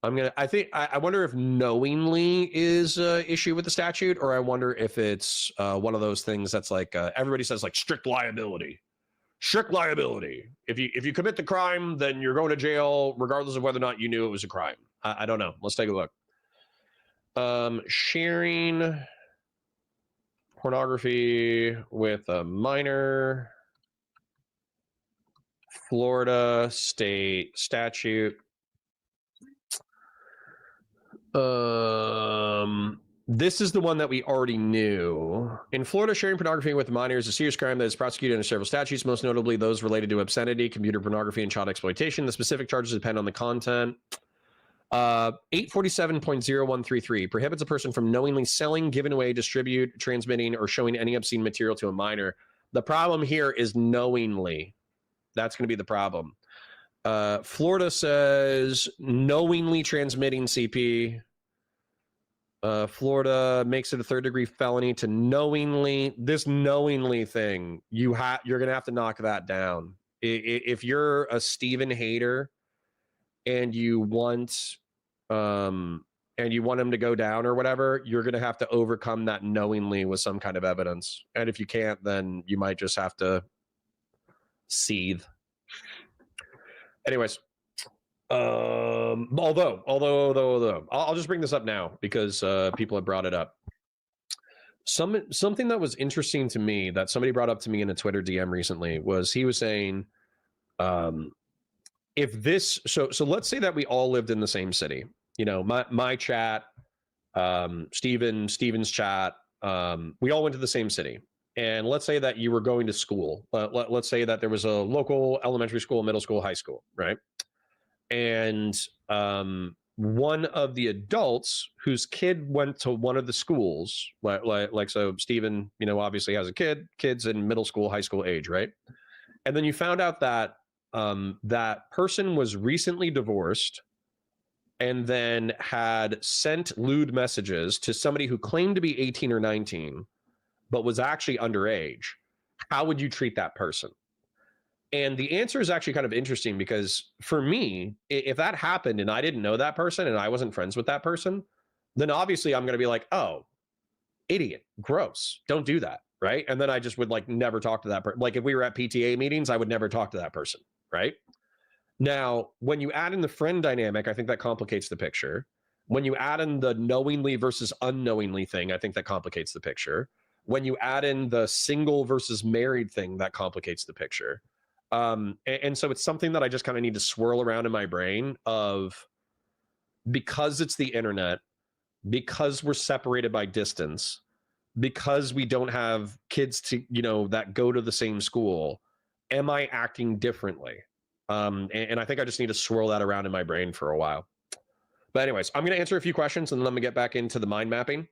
I wonder if knowingly is an issue with the statute, or I wonder if it's one of those things that's like everybody says like strict liability. Strict liability. If you commit the crime, then you're going to jail regardless of whether or not you knew it was a crime. I don't know. Let's take a look. Sharing pornography with a minor. Florida state statute. This is the one that we already knew. In Florida, sharing pornography with a minor is a serious crime that is prosecuted under several statutes, most notably those related to obscenity, computer pornography, and child exploitation. The specific charges depend on the content. 847.0133 prohibits a person from knowingly selling, giving away, distribute, transmitting, or showing any obscene material to a minor. The problem here is knowingly. That's going to be the problem. Florida says knowingly transmitting CP. Florida makes it a 3rd-degree felony to knowingly. This knowingly thing, you're going to have to knock that down. If you're a Steven hater and you want him to go down or whatever, you're going to have to overcome that knowingly with some kind of evidence. And if you can't, then you might just have to seethe. Anyways, although I'll just bring this up now because people have brought it up. Something that was interesting to me that somebody brought up to me in a Twitter DM recently was, he was saying, if this, so let's say that we all lived in the same city, you know, my chat, Steven's chat, we all went to the same city. And let's say that you were going to school. Let's say that there was a local elementary school, middle school, high school, right? And one of the adults whose kid went to one of the schools, like so Steven, you know, obviously has a kids in middle school, high school age, right? And then you found out that that person was recently divorced and then had sent lewd messages to somebody who claimed to be 18 or 19, but was actually underage. How would you treat that person? And the answer is actually kind of interesting, because for me, if that happened and I didn't know that person and I wasn't friends with that person, then obviously I'm going to be like, oh, idiot, gross, don't do that, right? And then I just would like never talk to that person. Like if we were at PTA meetings, I would never talk to that person, right? Now, when you add in the friend dynamic, I think that complicates the picture. When you add in the knowingly versus unknowingly thing, I think that complicates the picture. When you add in the single versus married thing, that complicates the picture. And so it's something that I just kind of need to swirl around in my brain of, because it's the internet, because we're separated by distance, because we don't have kids to, that go to the same school, am I acting differently? And I think I just need to swirl that around in my brain for a while. But anyways, I'm going to answer a few questions and then I'm going to get back into the mind mapping.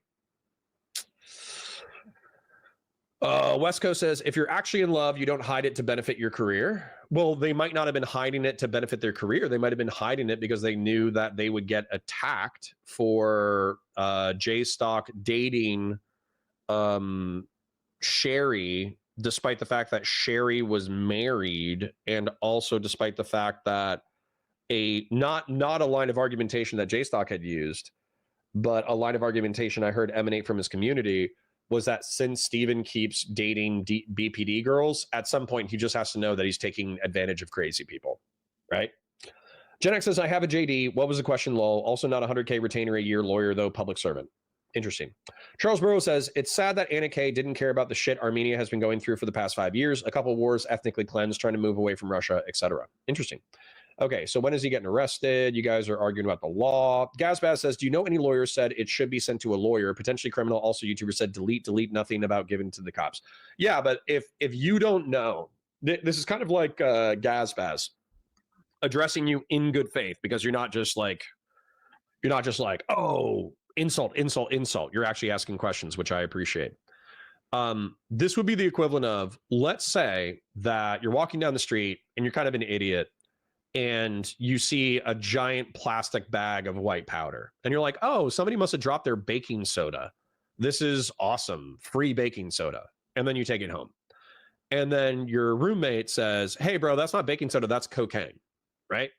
West Coast says, if you're actually in love, you don't hide it to benefit your career. Well, they might not have been hiding it to benefit their career. They might have been hiding it because they knew that they would get attacked for J-Stock dating Sherry, despite the fact that Sherry was married, and also despite the fact that not a line of argumentation that J-Stock had used, but a line of argumentation I heard emanate from his community was that since Steven keeps dating BPD girls, at some point he just has to know that he's taking advantage of crazy people, right? Gen X says, I have a JD. What was the question, lol? Also not 100K retainer a year, lawyer though, public servant. Interesting. Charles Burrow says, it's sad that Anna K didn't care about the shit Armenia has been going through for the past 5 years. A couple wars, ethnically cleansed, trying to move away from Russia, etc. Interesting. Okay, so when is he getting arrested? You guys are arguing about the law. Gazbaz says, do you know any lawyers said it should be sent to a lawyer, potentially criminal? Also, YouTuber said, delete, nothing about giving to the cops. Yeah, but if you don't know, this is kind of like Gazbaz addressing you in good faith, because you're not just like, oh, insult. You're actually asking questions, which I appreciate. This would be the equivalent of, let's say that you're walking down the street and you're kind of an idiot, and you see a giant plastic bag of white powder and you're like, oh, somebody must have dropped their baking soda. This is awesome. Free baking soda. And then you take it home. And then your roommate says, hey, bro, that's not baking soda. That's cocaine, right?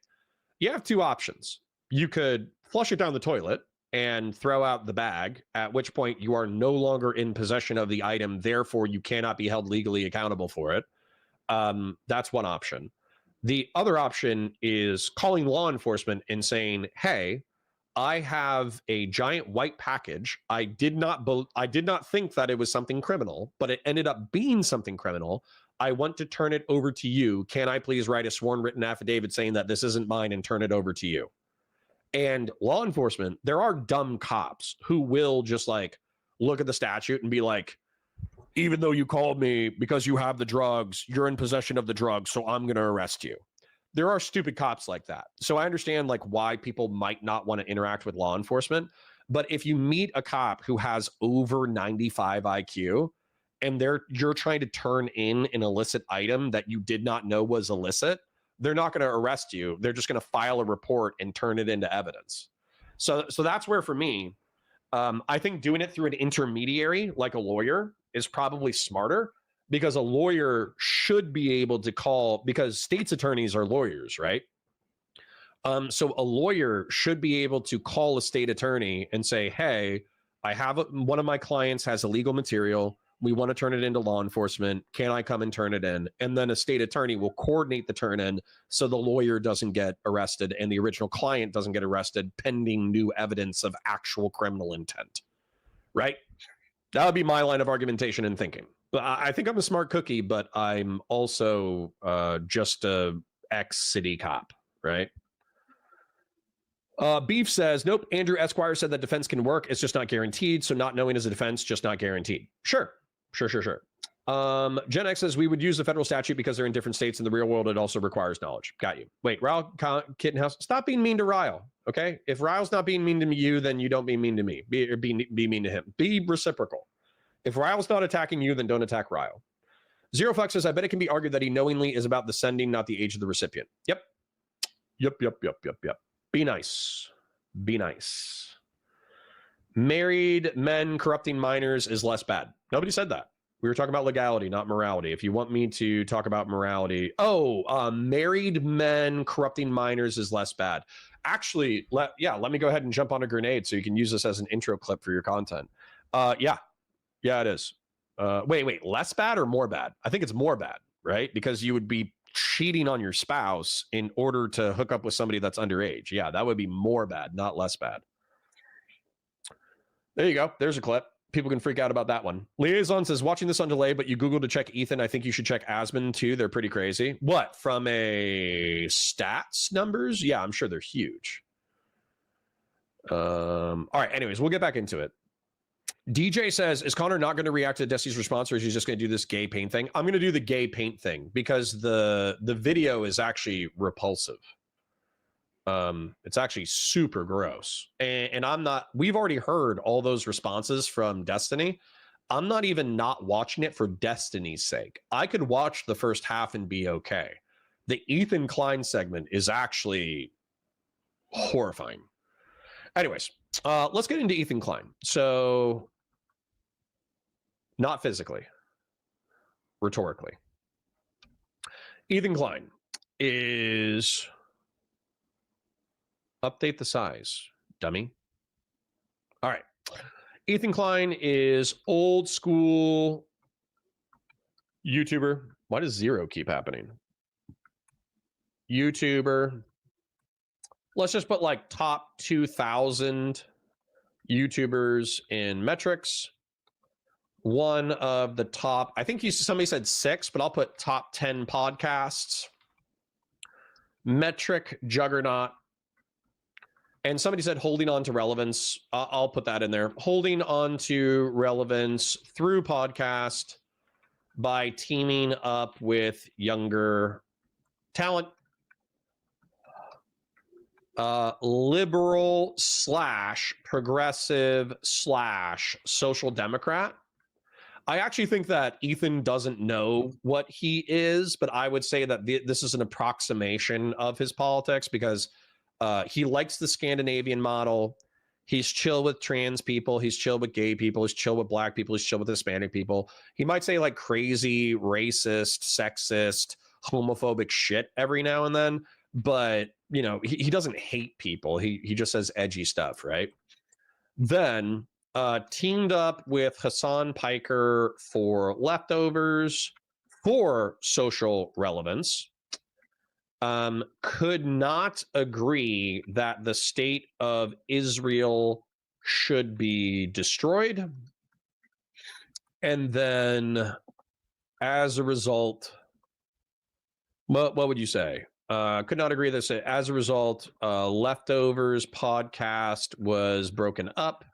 You have two options. You could flush it down the toilet and throw out the bag, at which point you are no longer in possession of the item. Therefore, you cannot be held legally accountable for it. That's one option. The other option is calling law enforcement and saying, hey, I have a giant white package. I did not think that it was something criminal, but it ended up being something criminal. I want to turn it over to you. Can I please write a sworn written affidavit saying that this isn't mine and turn it over to you? And law enforcement, there are dumb cops who will just like look at the statute and be like, even though you called me because you have the drugs, you're in possession of the drugs, so I'm going to arrest you. There are stupid cops like that. So I understand like why people might not want to interact with law enforcement. But if you meet a cop who has over 95 IQ and you're trying to turn in an illicit item that you did not know was illicit, they're not going to arrest you. They're just going to file a report and turn it into evidence. So that's where, for me, I think doing it through an intermediary like a lawyer is probably smarter, because a lawyer should be able to call, because state's attorneys are lawyers, right? So a lawyer should be able to call a state attorney and say, hey, one of my clients has illegal material. We want to turn it into law enforcement. Can I come and turn it in? And then a state attorney will coordinate the turn in so the lawyer doesn't get arrested and the original client doesn't get arrested pending new evidence of actual criminal intent, right? That would be my line of argumentation and thinking. But I think I'm a smart cookie, but I'm also just a ex-city cop, right? Beef says, nope, Andrew Esquire said that defense can work. It's just not guaranteed. So not knowing is a defense, just not guaranteed. Sure. Gen X says, we would use the federal statute because they're in different states. In the real world, it also requires knowledge. Got you. Wait, Ryle Kittenhouse, stop being mean to Ryle, okay? If Ryle's not being mean to you, then you don't be mean to me. Be mean to him. Be reciprocal. If Ryle's not attacking you, then don't attack Ryle. Zero Fuck says, I bet it can be argued that he knowingly is about the sending, not the age of the recipient. Yep. Be nice. Married men corrupting minors is less bad. Nobody said that. We were talking about legality, not morality. If you want me to talk about morality, married men corrupting minors is less bad. Actually, let me go ahead and jump on a grenade so you can use this as an intro clip for your content. Yeah, it is. Wait, less bad or more bad? I think it's more bad, right? Because you would be cheating on your spouse in order to hook up with somebody that's underage. Yeah, that would be more bad, not less bad. There you go. There's a clip. People can freak out about that one. Liaison says, watching this on delay, but you Googled to check Ethan. I think you should check Asmon too. They're pretty crazy. What, from a stats numbers? Yeah, I'm sure they're huge. All right. Anyways, we'll get back into it. DJ says, is Conor not going to react to Destiny's response, or is he just going to do this gay paint thing? I'm going to do the gay paint thing because the video is actually repulsive. It's actually super gross. And I'm not, we've already heard all those responses from Destiny. I'm not even not watching it for Destiny's sake. I could watch the first half and be okay. The Ethan Klein segment is actually horrifying. Anyways, let's get into Ethan Klein. So, not physically, rhetorically. Ethan Klein is update the size, dummy. All right. Ethan Klein is old school YouTuber. Why does 0 keep happening? YouTuber. Let's just put like top 2,000 YouTubers in metrics. One of the top, I think somebody said 6, but I'll put top 10 podcasts. Metric juggernaut. And somebody said holding on to relevance. I'll put that in there. Holding on to relevance through podcast by teaming up with younger talent. Liberal / progressive / social democrat. I actually think that Ethan doesn't know what he is, but I would say that this is an approximation of his politics because he likes the Scandinavian model. He's chill with trans people. He's chill with gay people. He's chill with black people. He's chill with Hispanic people. He might say like crazy, racist, sexist, homophobic shit every now and then, but you know, he doesn't hate people. He just says edgy stuff, right? Then teamed up with Hassan Piker for leftovers for social relevance. Could not agree that the state of Israel should be destroyed. And then as a result, what would you say? Could not agree that as a result, Leftovers podcast was broken up,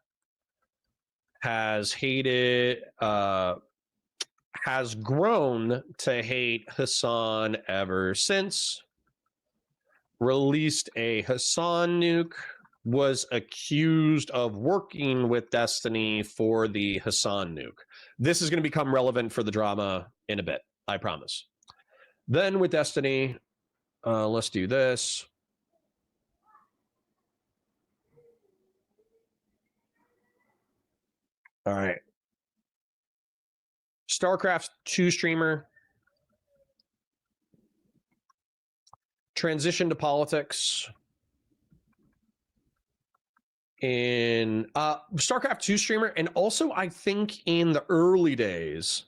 has hated, has grown to hate Hassan ever since, released a Hassan nuke, was accused of working with Destiny for the Hassan nuke. This is going to become relevant for the drama in a bit, I promise. Then with Destiny, let's do this. All right. StarCraft 2 streamer. Transition to politics. In StarCraft 2 streamer, and also I think in the early days,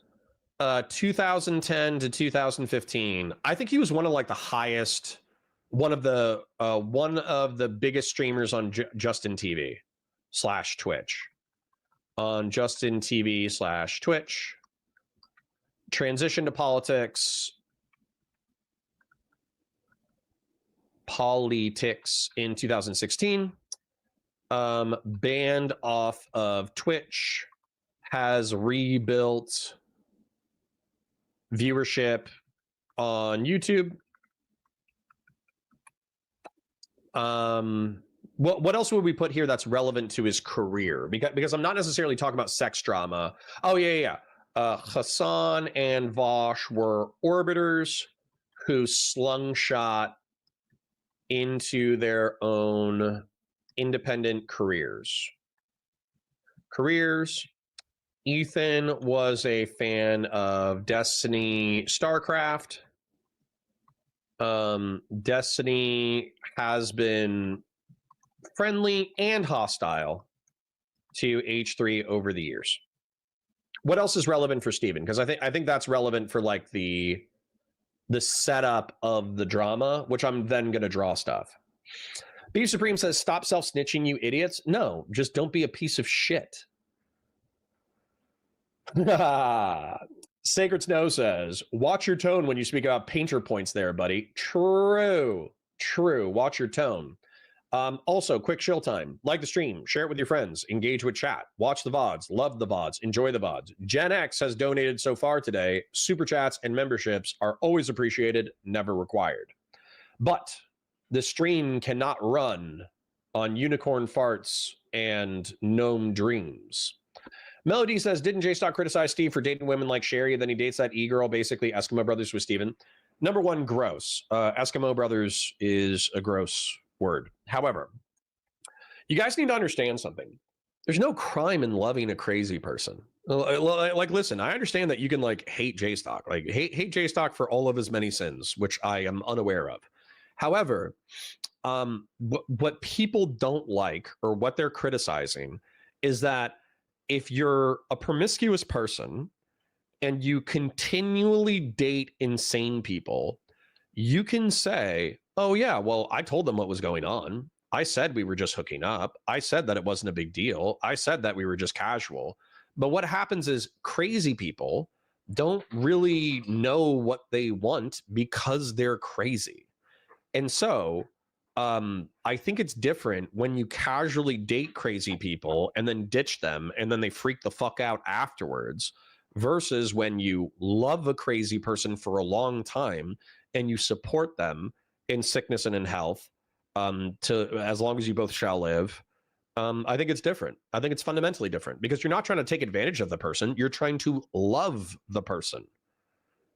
2010 to 2015, I think he was one of like the highest, one of the biggest streamers on Justin TV / Twitch. On Justin TV / Twitch. Transition to politics. Politics in 2016. Banned off of Twitch, has rebuilt viewership on YouTube. What else would we put here that's relevant to his career? Because I'm not necessarily talking about sex drama. Oh yeah. Hassan and Vosh were orbiters who slungshot into their own independent careers. Ethan was a fan of Destiny, StarCraft. Destiny has been friendly and hostile to H3 over the years. What else is relevant for Steven? Because I think that's relevant for like the setup of the drama, which I'm then going to draw stuff. B Supreme says, stop self-snitching, you idiots. No, just don't be a piece of shit. Sacred Snow says, watch your tone when you speak about painter points there, buddy. True. Watch your tone. Also, quick chill time. Like the stream, share it with your friends, engage with chat, watch the VODs, love the VODs, enjoy the VODs. Gen X has donated so far today. Super chats and memberships are always appreciated, never required. But the stream cannot run on unicorn farts and gnome dreams. Melody says, didn't J-Stock criticize Steve for dating women like Sherry, and then he dates that e-girl, basically Eskimo Brothers with Steven? Number one, gross. Eskimo Brothers is a gross word. However, you guys need to understand something. There's no crime in loving a crazy person. Like, listen, I understand that you can like hate J-Stock, like hate J-Stock for all of his many sins, which I am unaware of. However, what people don't like or what they're criticizing is that if you're a promiscuous person and you continually date insane people, you can say, oh yeah, well, I told them what was going on. I said we were just hooking up. I said that it wasn't a big deal. I said that we were just casual. But what happens is crazy people don't really know what they want because they're crazy. And so I think it's different when you casually date crazy people and then ditch them and then they freak the fuck out afterwards versus when you love a crazy person for a long time and you support them in sickness and in health to as long as you both shall live. I think it's different. I think it's fundamentally different because you're not trying to take advantage of the person. You're trying to love the person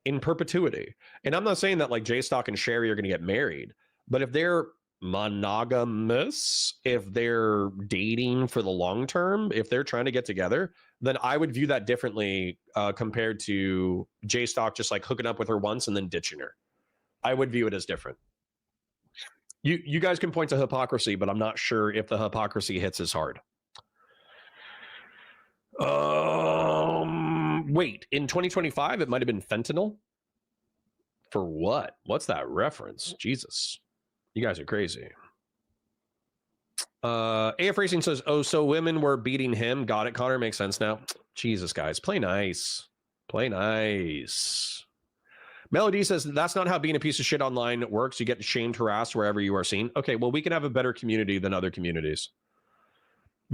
in perpetuity. And I'm not saying that like J-Stock and Sherry are going to get married, but if they're monogamous, if they're dating for the long term, if they're trying to get together, then I would view that differently compared to J-Stock just like hooking up with her once and then ditching her. I would view it as different. You guys can point to hypocrisy, but I'm not sure if the hypocrisy hits as hard. Wait, in 2025, it might have been fentanyl? For what? What's that reference? Jesus. You guys are crazy. AF Racing says, oh, so women were beating him. Got it, Connor. Makes sense now. Jesus, guys. Play nice. Play nice. Melody says, that's not how being a piece of shit online works. You get shamed, harassed wherever you are seen. Okay, well, we can have a better community than other communities.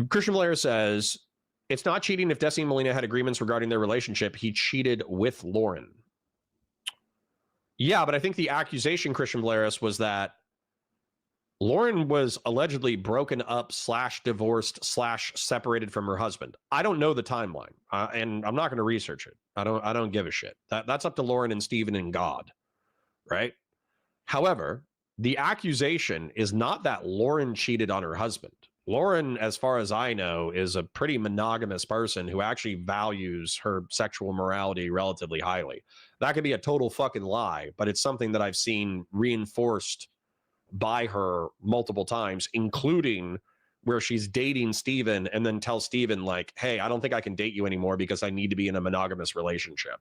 Christian Blair says, it's not cheating if Desi and Melina had agreements regarding their relationship. He cheated with Lauren. Yeah, but I think the accusation, Christian Blairis, was that Lauren was allegedly broken up / divorced / separated from her husband. I don't know the timeline, and I'm not going to research it. I don't give a shit. That's up to Lauren and Steven and God, right? However, the accusation is not that Lauren cheated on her husband. Lauren, as far as I know, is a pretty monogamous person who actually values her sexual morality relatively highly. That could be a total fucking lie, but it's something that I've seen reinforced by her multiple times, including where she's dating Steven and then tells Steven like, hey, I don't think I can date you anymore because I need to be in a monogamous relationship.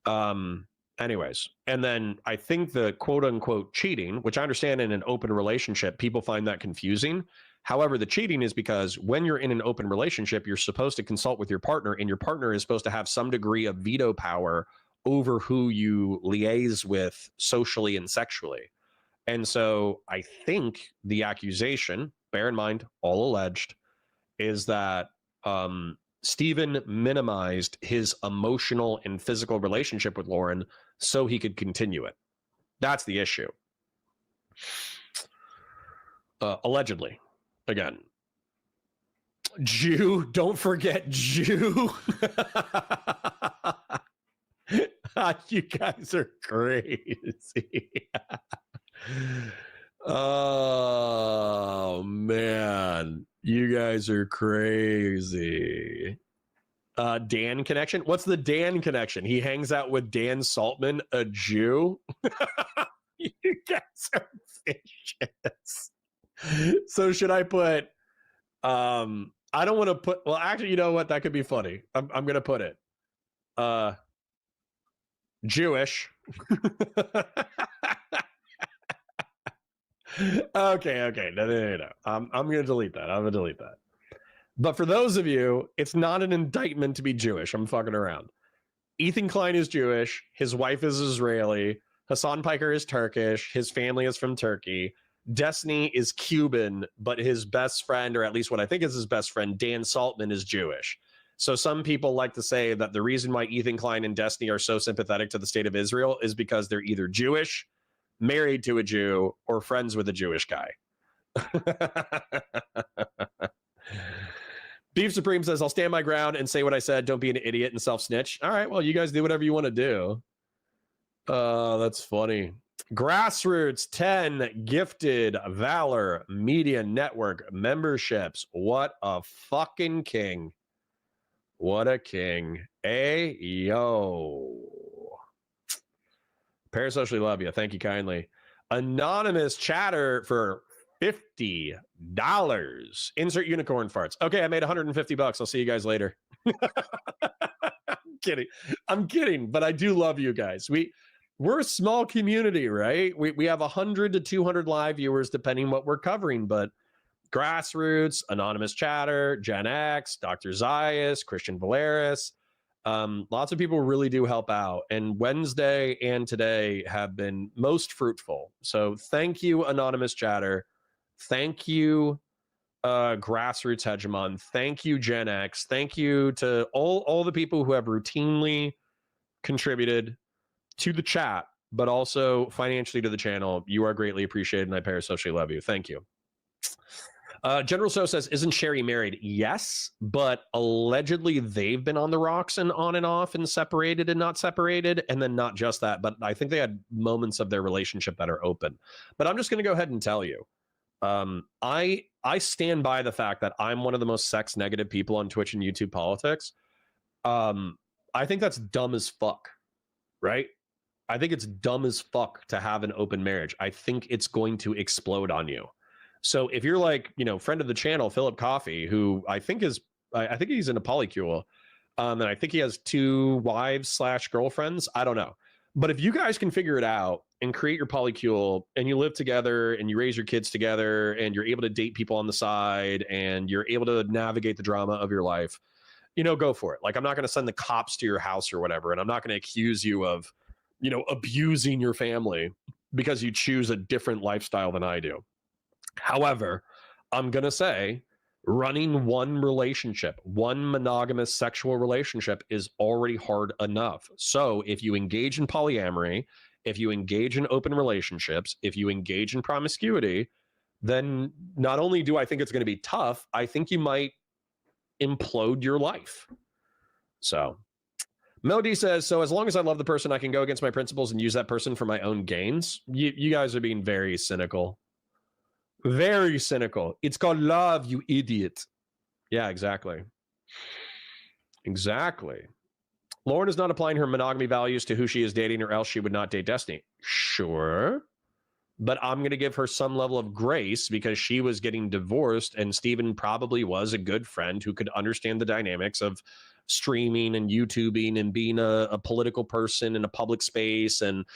Anyways, and then I think the quote unquote cheating, which I understand in an open relationship, people find that confusing. However, the cheating is because when you're in an open relationship, you're supposed to consult with your partner, and your partner is supposed to have some degree of veto power over who you liaise with socially and sexually. And so I think the accusation, bear in mind, all alleged, is that Steven minimized his emotional and physical relationship with Lauren so he could continue it. That's the issue. Allegedly. Again. Jew, don't forget Jew. You guys are crazy. Oh man, you guys are crazy. Dan connection. What's the Dan connection? He hangs out with Dan Saltman, a Jew. You guys are vicious. So should I put I don't want to put, well, actually, you know what, that could be funny. I'm gonna put it Jewish. Okay. No. I'm gonna delete that. But for those of you, it's not an indictment to be Jewish. I'm fucking around. Ethan Klein is Jewish. His wife is Israeli. Hassan Piker is Turkish. His family is from Turkey. Destiny is Cuban, but his best friend, or at least what I think is his best friend, Dan Saltman, is Jewish. So some people like to say that the reason why Ethan Klein and Destiny are so sympathetic to the state of Israel is because they're either Jewish, married to a Jew, or friends with a Jewish guy. Beef Supreme says, I'll stand my ground and say what I said. Don't be an idiot and self-snitch. All right, well, you guys do whatever you want to do. That's funny. Grassroots 10 gifted Valor Media Network memberships. What a fucking king. What a king. Ayo. Parasocially love you. Thank you kindly. Anonymous chatter for $50. Insert unicorn farts. Okay, I made $150. I'll see you guys later. I'm kidding, but I do love you guys. We're a small community, right? We have 100 to 200 live viewers, depending what we're covering. But Grassroots, Anonymous Chatter, Gen X, Dr. Zayas, Christian Valeris, lots of people really do help out. And Wednesday and today have been most fruitful. So thank you, Anonymous Chatter. Thank you, Grassroots Hegemon. Thank you, Gen X. Thank you to all the people who have routinely contributed to the chat, but also financially to the channel. You are greatly appreciated, and I parasocially love you. Thank you. General So says, isn't Sherry married? Yes, but allegedly they've been on the rocks and on and off and separated and not separated. And then not just that, but I think they had moments of their relationship that are open. But I'm just going to go ahead and tell you, I stand by the fact that I'm one of the most sex negative people on Twitch and YouTube politics. I think that's dumb as fuck, right? I think it's dumb as fuck to have an open marriage. I think it's going to explode on you. So if you're like, friend of the channel, Philip Coffey, who I think he's in a polycule, and I think he has 2 wives / girlfriends. I don't know. But if you guys can figure it out and create your polycule and you live together and you raise your kids together and you're able to date people on the side and you're able to navigate the drama of your life, go for it. Like, I'm not going to send the cops to your house or whatever. And I'm not going to accuse you of, abusing your family because you choose a different lifestyle than I do. However, I'm going to say running one monogamous sexual relationship is already hard enough. So if you engage in polyamory, if you engage in open relationships, if you engage in promiscuity, then not only do I think it's going to be tough, I think you might implode your life. So Melody says, so as long as I love the person, I can go against my principles and use that person for my own gains. You guys are being very cynical. Very cynical. It's called love, you idiot. Yeah, exactly. Exactly. Lauren is not applying her monogamy values to who she is dating, or else she would not date Destiny. Sure. But I'm going to give her some level of grace because she was getting divorced, and Steven probably was a good friend who could understand the dynamics of streaming and YouTubing and being a political person in a public space and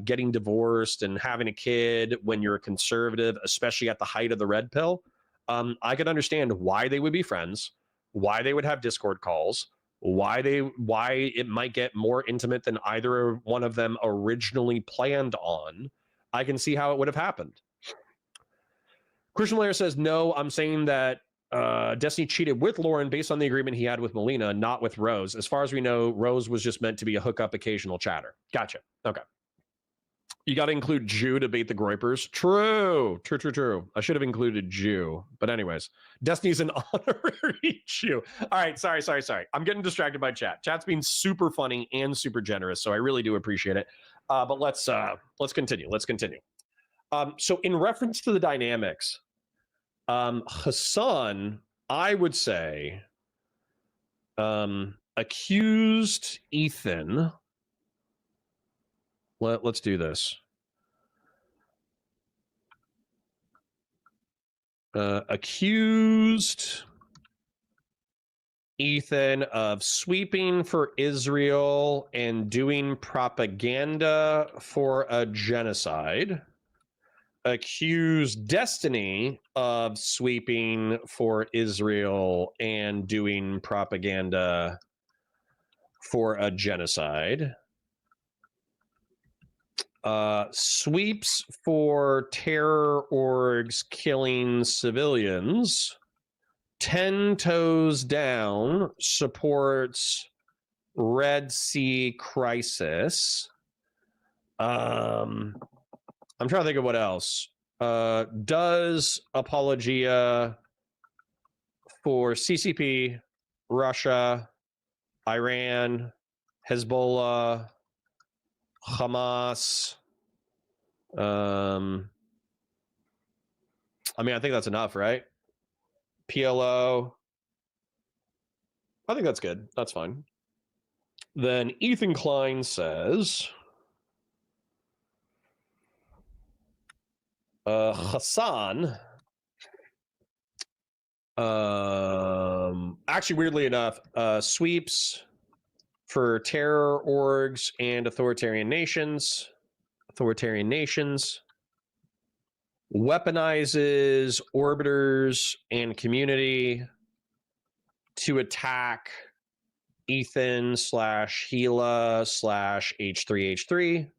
getting divorced and having a kid when you're a conservative, especially at the height of the red pill. I could understand why they would be friends, why they would have Discord calls, why it might get more intimate than either one of them originally planned on. I can see how it would have happened. Christian Lair says, no, I'm saying that Destiny cheated with Lauren based on the agreement he had with Melina, not with Rose. As far as we know, Rose was just meant to be a hookup occasional chatter. Gotcha. Okay. You got to include Jew to bait the groypers. True. I should have included Jew. But anyways, Destiny's an honorary Jew. All right. Sorry. I'm getting distracted by chat. Chat's being super funny and super generous, so I really do appreciate it. But let's continue. So in reference to the dynamics, Hassan, I would say, accused Ethan. Let's do this. Accused Ethan of sweeping for Israel and doing propaganda for a genocide. Accused Destiny of sweeping for Israel and doing propaganda for a genocide. Sweeps for terror orgs killing civilians. 10 toes down supports Red Sea crisis. I'm trying to think of what else. Does apologia for CCP, Russia, Iran, Hezbollah, Hamas. I mean, I think that's enough, right? PLO. I think that's good. That's fine. Then Ethan Klein says, Hassan. Actually, weirdly enough, sweeps for terror orgs and authoritarian nations. Weaponizes orbiters and community to attack Ethan / Gila / H3H3.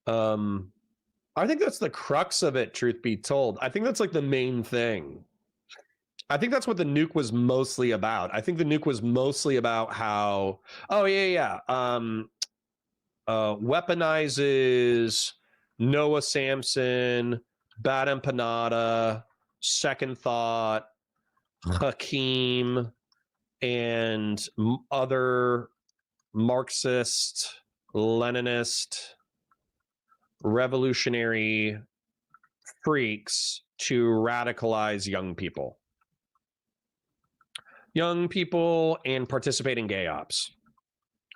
I think that's the crux of it, truth be told. I think that's like the main thing. I think that's what the nuke was mostly about. I think the nuke was mostly about how, weaponizes Noah Samson, Bad Empanada, Second Thought, Hakeem, and other Marxist, Leninist, revolutionary freaks to radicalize young people. Young people and participate in gay ops.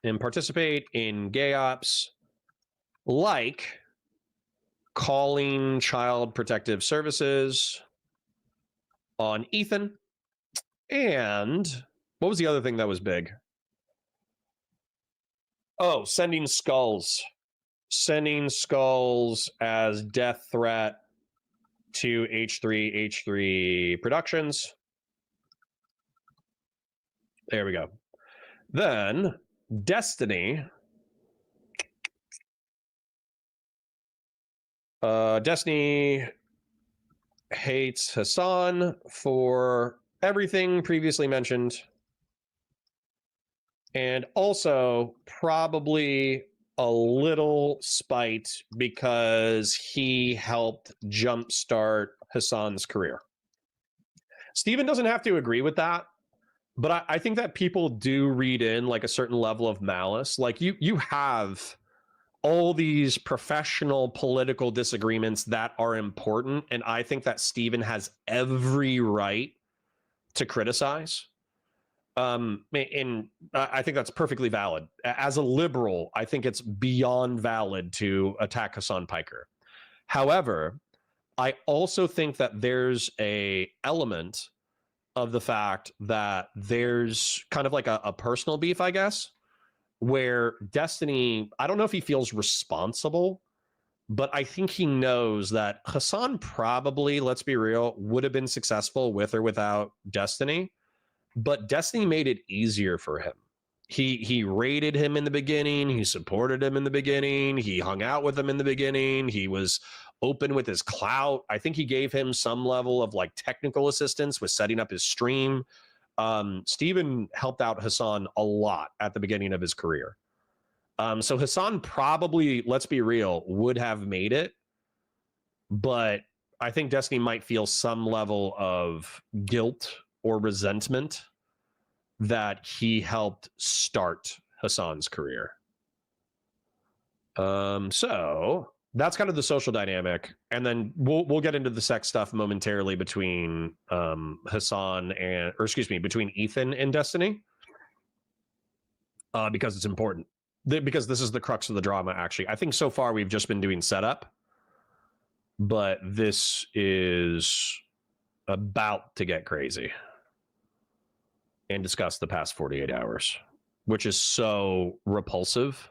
And participate in gay ops like calling Child Protective Services on Ethan. And what was the other thing that was big? Oh, sending skulls. Sending skulls as death threat to H3 Productions. There we go. Then Destiny. Destiny hates Hassan for everything previously mentioned. And also probably a little spite because he helped jumpstart Hassan's career. Steven doesn't have to agree with that, but I think that people do read in like a certain level of malice. Like you have all these professional political disagreements that are important, and I think that Steven has every right to criticize. And I think that's perfectly valid. As a liberal, I think it's beyond valid to attack Hassan Piker. However, I also think that there's a element of the fact that there's kind of like a personal beef, I guess, where Destiny, I don't know if he feels responsible, but I think he knows that Hassan probably, let's be real, would have been successful with or without Destiny. But Destiny made it easier for him. He rated him in the beginning. He supported him in the beginning. He hung out with him in the beginning. He was open with his clout. I think he gave him some level of like technical assistance with setting up his stream. Steven helped out Hassan a lot at the beginning of his career. So Hassan probably, let's be real, would have made it. But I think Destiny might feel some level of guilt or resentment that he helped start Hassan's career. So that's kind of the social dynamic, and then we'll get into the sex stuff momentarily between Hassan and, or excuse me, between Ethan and Destiny, because it's important. Because this is the crux of the drama. Actually, I think so far we've just been doing setup, but this is about to get crazy and discuss the past 48 hours, which is so repulsive.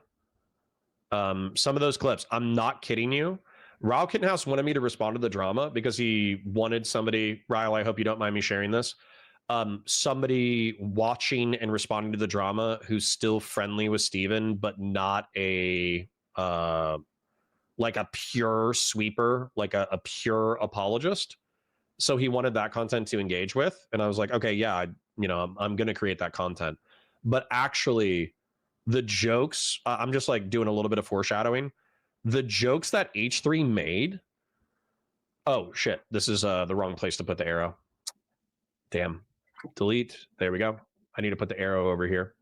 Some of those clips, I'm not kidding you. Ryle Kittenhouse wanted me to respond to the drama because he wanted somebody, Ryle, I hope you don't mind me sharing this, somebody watching and responding to the drama who's still friendly with Steven, but not a like a pure sweeper, like a pure apologist. So he wanted that content to engage with. And I was like, okay, yeah, I'm going to create that content. But actually, the jokes, I'm just like doing a little bit of foreshadowing. The jokes that H3 made. Oh, shit. This is the wrong place to put the arrow. Damn. Delete. There we go. I need to put the arrow over here.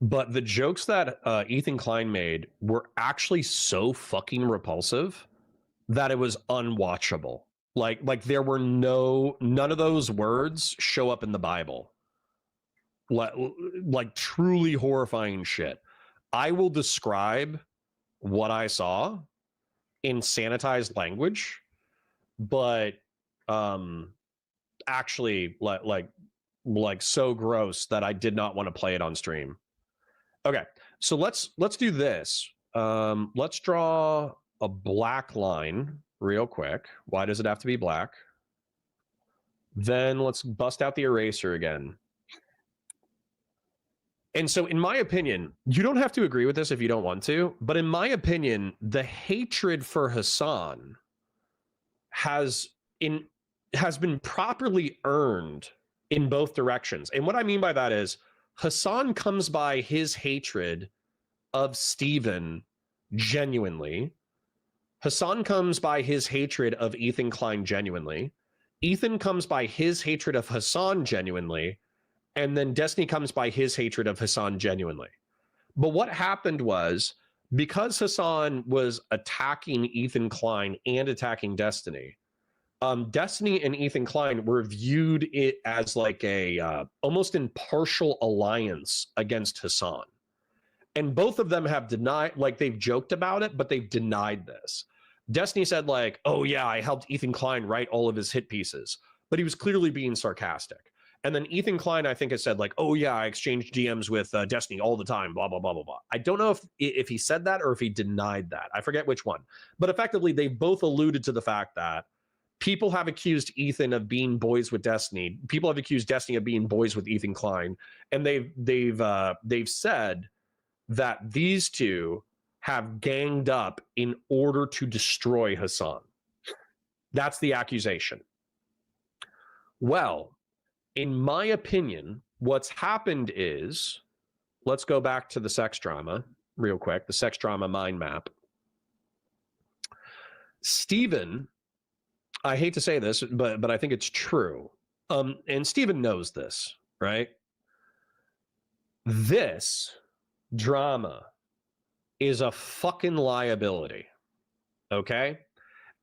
But the jokes that Ethan Klein made were actually so fucking repulsive that it was unwatchable. Like there were none of those words show up in the Bible. Like truly horrifying shit. I will describe what I saw in sanitized language, but actually like so gross that I did not want to play it on stream. Okay, so let's do this. Let's draw a black line real quick. Why does it have to be black? Then let's bust out the eraser again. And so in my opinion, you don't have to agree with this if you don't want to, but in my opinion, the hatred for Hassan has been properly earned in both directions. And what I mean by that is Hassan comes by his hatred of Steven genuinely. Hassan comes by his hatred of Ethan Klein genuinely. Ethan comes by his hatred of Hassan genuinely. And then Destiny comes by his hatred of Hassan genuinely. But what happened was, because Hassan was attacking Ethan Klein and attacking Destiny, Destiny and Ethan Klein were viewed it as like a almost impartial alliance against Hassan. And both of them have denied, like they've joked about it, but they've denied this. Destiny said like, oh yeah, I helped Ethan Klein write all of his hit pieces, but he was clearly being sarcastic. And then Ethan Klein, I think, has said like, oh yeah, I exchanged DMs with Destiny all the time, blah, blah, blah, blah, blah. I don't know if he said that or if he denied that. I forget which one. But effectively, they both alluded to the fact that people have accused Ethan of being boys with Destiny. People have accused Destiny of being boys with Ethan Klein. And they've said that these two have ganged up in order to destroy Hassan. That's the accusation. Well, in my opinion, what's happened is, let's go back to the sex drama real quick, the sex drama mind map. Steven, I hate to say this, but I think it's true. And Steven knows this, right? This drama is a fucking liability, okay?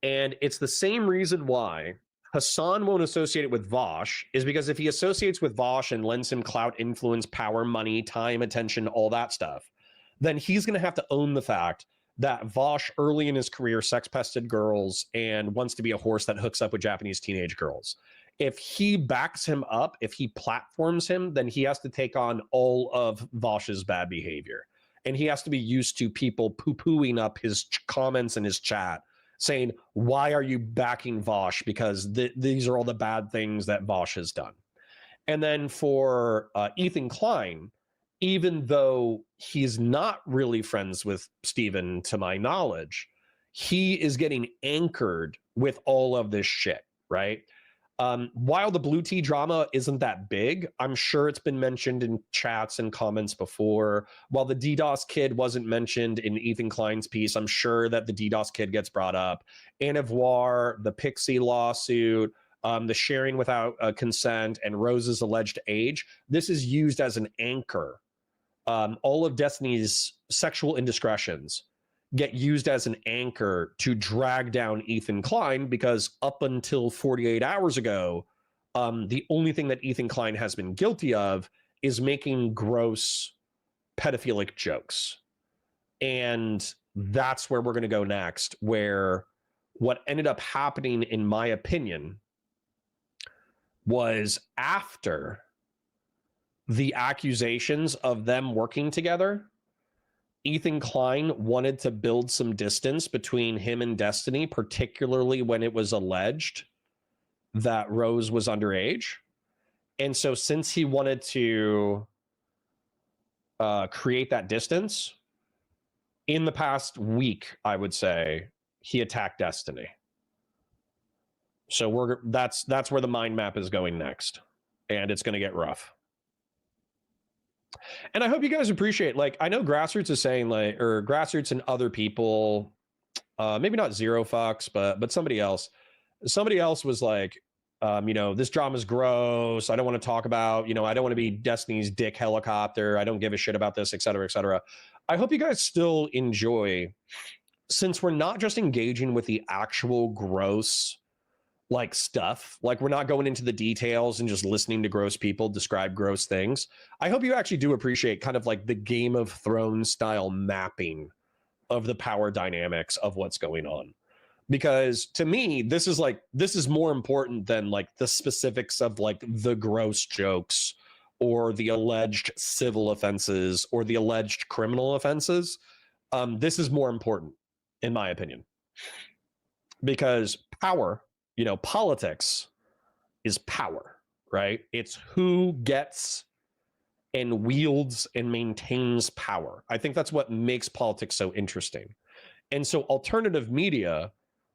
And it's the same reason why Hassan won't associate it with Vosh, is because if he associates with Vosh and lends him clout, influence, power, money, time, attention, all that stuff, then he's going to have to own the fact that Vosh early in his career sex pested girls and wants to be a horse that hooks up with Japanese teenage girls. If he backs him up, if he platforms him, then he has to take on all of Vosh's bad behavior. And he has to be used to people poo-pooing up his comments in his chat, saying, why are you backing Vosh? Because these are all the bad things that Vosh has done. And then for Ethan Klein, even though he's not really friends with Steven, to my knowledge, he is getting anchored with all of this shit, right? While the blue tea drama isn't that big, I'm sure it's been mentioned in chats and comments before. While the DDoS kid wasn't mentioned in Ethan Klein's piece, I'm sure that the DDoS kid gets brought up. Anivoir, the Pixie lawsuit, the sharing without consent, and Rose's alleged age. This is used as an anchor. All of Destiny's sexual indiscretions get used as an anchor to drag down Ethan Klein, because up until 48 hours ago, the only thing that Ethan Klein has been guilty of is making gross pedophilic jokes. And that's where we're going to go next, where what ended up happening, in my opinion, was after the accusations of them working together, Ethan Klein wanted to build some distance between him and Destiny, particularly when it was alleged that Rose was underage. And so since he wanted to create that distance, in the past week, I would say, he attacked Destiny. So that's where the mind map is going next. And it's going to get rough. And I hope you guys appreciate, like, I know Grassroots is saying, like, or Grassroots and other people, maybe not Zero Fucks, but somebody else was like, this drama's gross. I don't want to talk about, I don't want to be Destiny's dick helicopter. I don't give a shit about this, et cetera, et cetera. I hope you guys still enjoy, since we're not just engaging with the actual gross, like, stuff, like, we're not going into the details and just listening to gross people describe gross things. I hope you actually do appreciate kind of like the Game of Thrones style mapping of the power dynamics of what's going on. Because to me, this is more important than like the specifics of like the gross jokes or the alleged civil offenses or the alleged criminal offenses. This is more important, in my opinion, because power, politics is power, right? It's who gets and wields and maintains power. I think that's what makes politics so interesting. And so alternative media,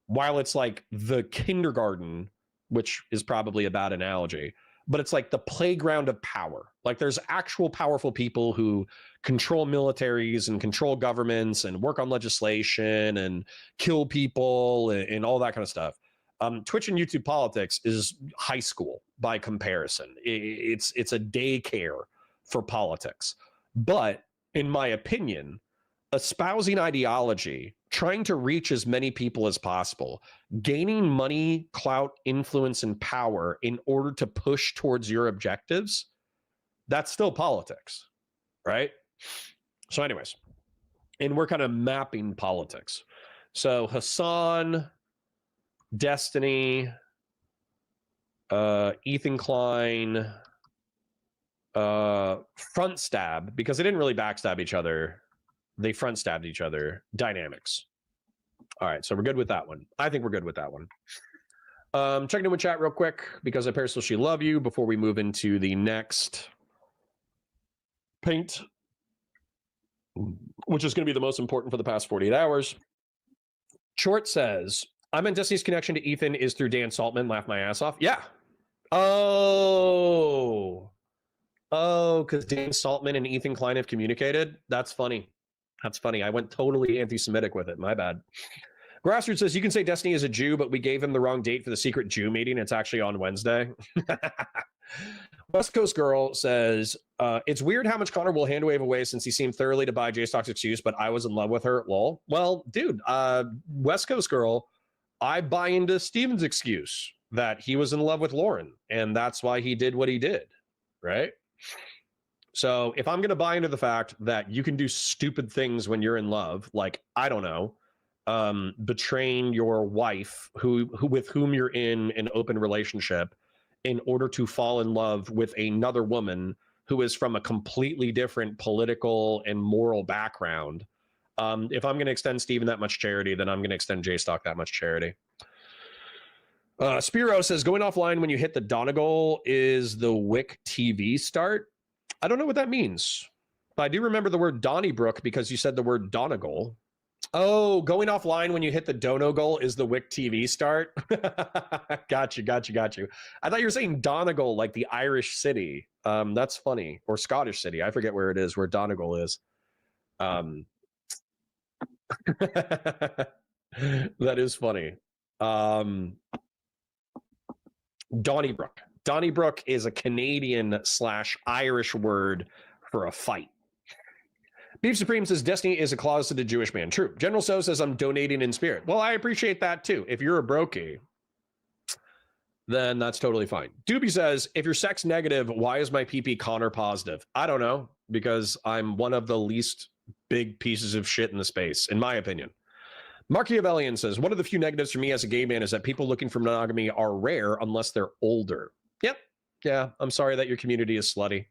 while it's like the kindergarten, which is probably a bad analogy, but it's like the playground of power. Like, there's actual powerful people who control militaries and control governments and work on legislation and kill people and all that kind of stuff. Twitch and YouTube politics is high school by comparison. It's a daycare for politics. But in my opinion, espousing ideology, trying to reach as many people as possible, gaining money, clout, influence, and power in order to push towards your objectives, that's still politics, right? So anyways, and we're kind of mapping politics. So Hassan, Destiny, Ethan Klein, front stab, because they didn't really backstab each other. They front stabbed each other. Dynamics. All right, so we're good with that one. I think we're good with that one. Checking in with chat real quick, because I personally love you, before we move into the next paint, which is going to be the most important for the past 48 hours. Short says, I meant Destiny's connection to Ethan is through Dan Saltman. Laugh my ass off. Yeah. Oh, because Dan Saltman and Ethan Klein have communicated? That's funny. That's funny. I went totally anti-Semitic with it. My bad. Grassroots says, you can say Destiny is a Jew, but we gave him the wrong date for the secret Jew meeting. It's actually on Wednesday. West Coast Girl says, it's weird how much Conor will hand wave away since he seemed thoroughly to buy J-Stock's excuse, but I was in love with her. Lol. Well, dude, West Coast Girl, I buy into Steven's excuse that he was in love with Lauren, and that's why he did what he did, right? So if I'm going to buy into the fact that you can do stupid things when you're in love, like, I don't know, betraying your wife who with whom you're in an open relationship in order to fall in love with another woman who is from a completely different political and moral background. If I'm going to extend Steven that much charity, then I'm going to extend J-Stock that much charity. Spiro says, going offline when you hit the Donegal is the Wick TV start. I don't know what that means, but I do remember the word Donnybrook because you said the word Donegal. Oh, going offline when you hit the Donegal is the Wick TV start. Got you. I thought you were saying Donegal, like the Irish city. That's funny. Or Scottish city. I forget where it is, where Donegal is. That is funny. Donnybrook. Donnybrook is a Canadian/Irish word for a fight. Beef Supreme says, Destiny is a closeted Jewish man. True. General So says, I'm donating in spirit. Well, I appreciate that too. If you're a brokey, then that's totally fine. Doobie says, if you're sex negative, why is my PP Conor positive? I don't know, because I'm one of the least big pieces of shit in the space, in my opinion. Machiavellian says, one of the few negatives for me as a gay man is that people looking for monogamy are rare unless they're older. Yep. Yeah, I'm sorry that your community is slutty.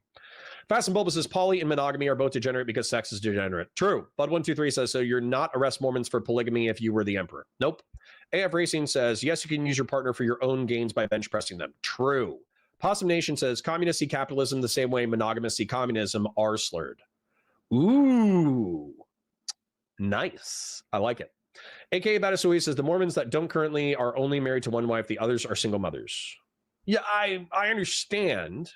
Fast and Bulbous says, poly and monogamy are both degenerate because sex is degenerate. True. Bud123 says, so you're not arrest Mormons for polygamy if you were the emperor. Nope. AF Racing says, yes, you can use your partner for your own gains by bench pressing them. True. Possum Nation says communists see capitalism the same way monogamists see communism, are slurred. Ooh, nice. I like it. AKA Batasui says the Mormons that don't currently are only married to one wife, the others are single mothers. Yeah, I understand.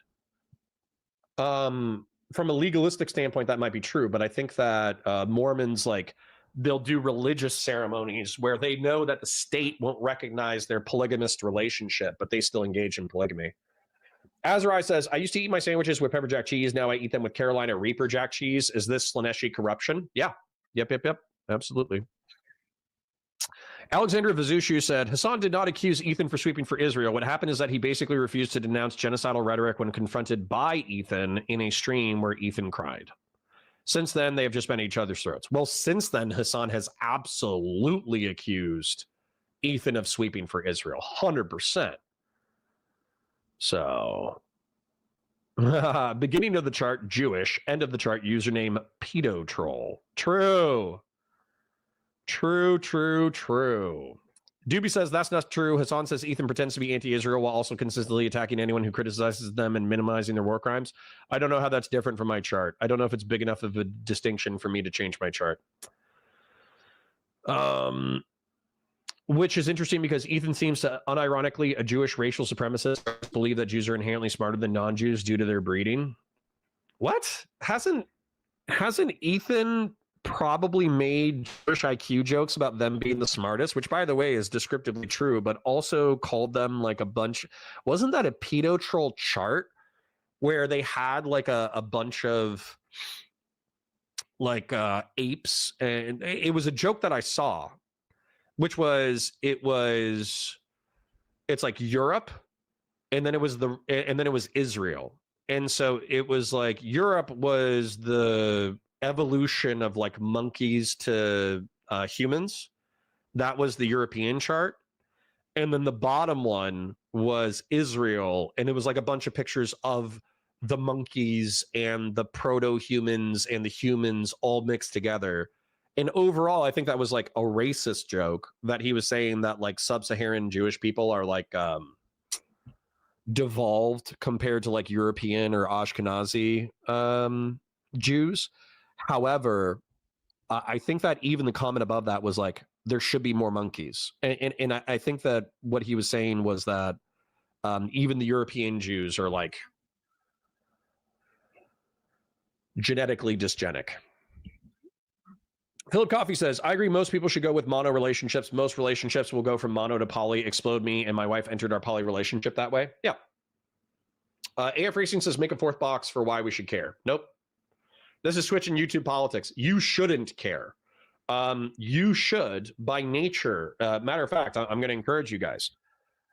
From a legalistic standpoint, that might be true, but I think that Mormons, like, they'll do religious ceremonies where they know that the state won't recognize their polygamist relationship, but they still engage in polygamy. Azrai says, I used to eat my sandwiches with pepper jack cheese. Now I eat them with Carolina Reaper jack cheese. Is this Slaneshi corruption? Yeah. Yep. Absolutely. Alexander Vazushu said, Hassan did not accuse Ethan for sweeping for Israel. What happened is that he basically refused to denounce genocidal rhetoric when confronted by Ethan in a stream where Ethan cried. Since then, they have just been at each other's throats. Well, since then, Hassan has absolutely accused Ethan of sweeping for Israel. 100%. So, beginning of the chart, Jewish. End of the chart, username pedo troll. True. Doobie says that's not true. Hassan says Ethan pretends to be anti-Israel while also consistently attacking anyone who criticizes them and minimizing their war crimes. I don't know how that's different from my chart. I don't know if it's big enough of a distinction for me to change my chart. Which is interesting because Ethan seems to, unironically, a Jewish racial supremacist, believe that Jews are inherently smarter than non-Jews due to their breeding. What? Hasn't Ethan probably made Jewish IQ jokes about them being the smartest, which, by the way, is descriptively true, but also called them like a bunch. Wasn't that a pedo troll chart where they had like a bunch of like apes? And it was a joke that I saw, which was it's like Europe, and then it was Israel. And so it was like Europe was the evolution of like monkeys to humans. That was the European chart. And then the bottom one was Israel. And it was like a bunch of pictures of the monkeys and the proto-humans and the humans all mixed together. And overall, I think that was like a racist joke that he was saying that like sub-Saharan Jewish people are like devolved compared to like European or Ashkenazi Jews. However, I think that even the comment above that was like, there should be more monkeys. And I think that what he was saying was that even the European Jews are like genetically dysgenic. Philip Coffey says, I agree most people should go with mono relationships. Most relationships will go from mono to poly. Explode me and my wife entered our poly relationship that way. Yeah. AF Racing says, make a fourth box for why we should care. Nope. This is Twitch and YouTube politics. You shouldn't care. You should, by nature. Matter of fact, I'm going to encourage you guys.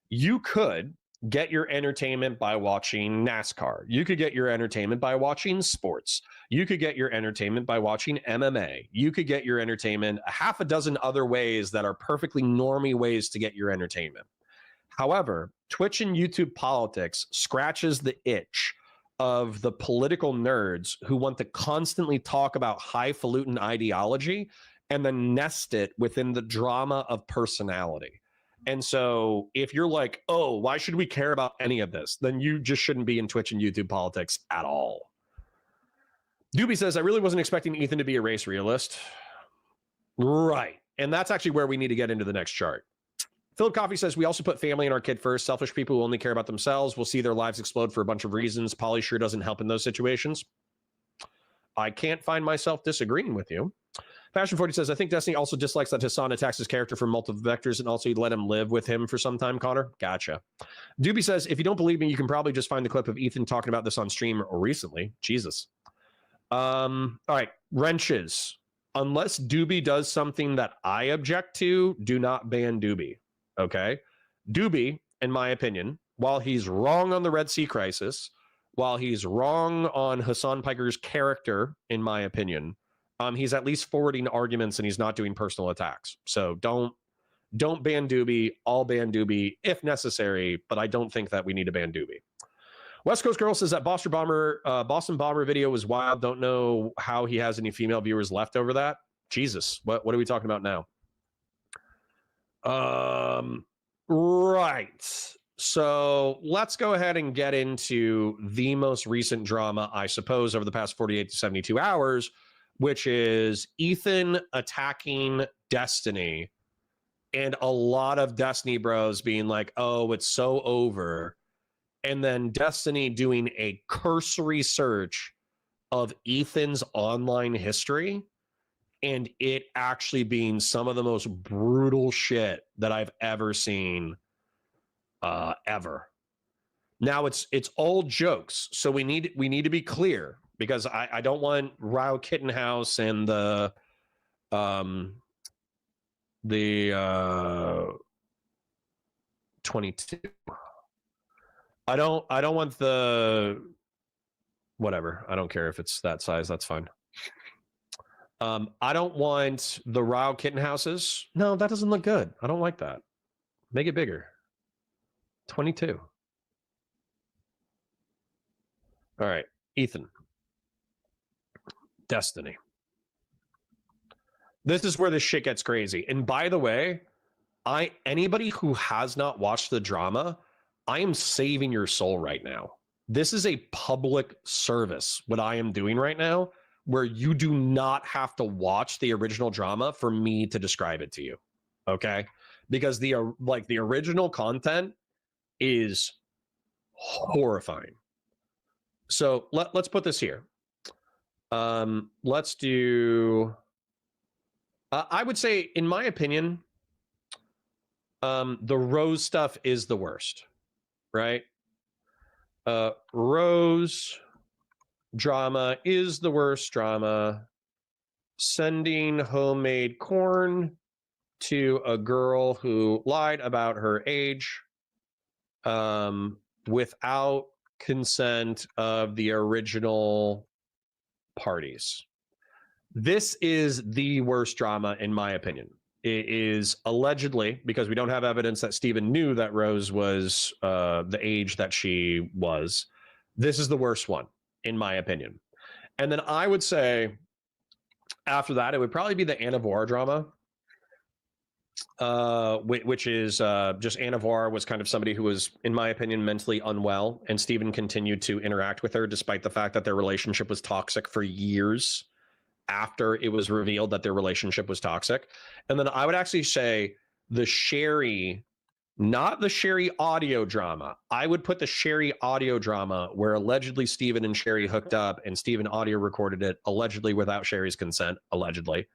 You could get your entertainment by watching NASCAR. You could get your entertainment by watching sports. You could get your entertainment by watching MMA. You could get your entertainment a half a dozen other ways that are perfectly normie ways to get your entertainment. However, Twitch and YouTube politics scratches the itch of the political nerds who want to constantly talk about highfalutin ideology and then nest it within the drama of personality. And so if you're like, oh, why should we care about any of this? Then you just shouldn't be in Twitch and YouTube politics at all. Doobie says, I really wasn't expecting Ethan to be a race realist. Right. And that's actually where we need to get into the next chart. Philip Coffey says, we also put family and our kid first. Selfish people who only care about themselves will see their lives explode for a bunch of reasons. Poly sure doesn't help in those situations. I can't find myself disagreeing with you. Fashion 40 says, I think Destiny also dislikes that Hassan attacks his character from multiple vectors and also he'd let him live with him for some time, Conor. Gotcha. Doobie says, if you don't believe me, you can probably just find the clip of Ethan talking about this on stream recently. Jesus. All right. Wrenches. Unless Doobie does something that I object to, do not ban Doobie. Okay. Doobie, in my opinion, while he's wrong on the Red Sea crisis, while he's wrong on Hassan Piker's character, in my opinion, he's at least forwarding arguments and he's not doing personal attacks. So don't ban Doobie. I'll ban Doobie if necessary, but I don't think that we need to ban Doobie. West Coast Girl says that Boston Bomber video was wild. Don't know how he has any female viewers left over that. Jesus, what are we talking about now? Right. So let's go ahead and get into the most recent drama, I suppose, over the past 48 to 72 hours, which is Ethan attacking Destiny and a lot of Destiny bros being like, oh, it's so over. And then Destiny doing a cursory search of Ethan's online history and it actually being some of the most brutal shit that I've ever seen ever. Now it's all jokes, so we need to be clear because I don't want Rao Kittenhouse and the 22. I don't want the whatever. I don't care if it's that size. That's fine. I don't want the Rao Kittenhouses. No, that doesn't look good. I don't like that. Make it bigger. 22. All right, Ethan. Destiny. This is where this shit gets crazy. And by the way, anybody who has not watched the drama, I am saving your soul right now. This is a public service, what I am doing right now, where you do not have to watch the original drama for me to describe it to you. Okay? Because the original content is horrifying. So let's put this here. Let's do I would say, in my opinion, the Rose stuff is the worst, right? Rose drama is the worst drama. Sending homemade corn to a girl who lied about her age without consent of the original parties. This is the worst drama, in my opinion. It is allegedly, because we don't have evidence that Steven knew that Rose was the age that she was. This is the worst one, in my opinion. And then I would say, after that, it would probably be the Anna Voir drama, which is just Anna Voir was kind of somebody who was, in my opinion, mentally unwell, and Steven continued to interact with her despite the fact that their relationship was toxic for years after it was revealed that their relationship was toxic. And then I would actually say the Sherry, not the Sherry audio drama. I would put the Sherry audio drama where allegedly Steven and Sherry hooked up and Steven audio recorded it, allegedly without Sherry's consent, allegedly.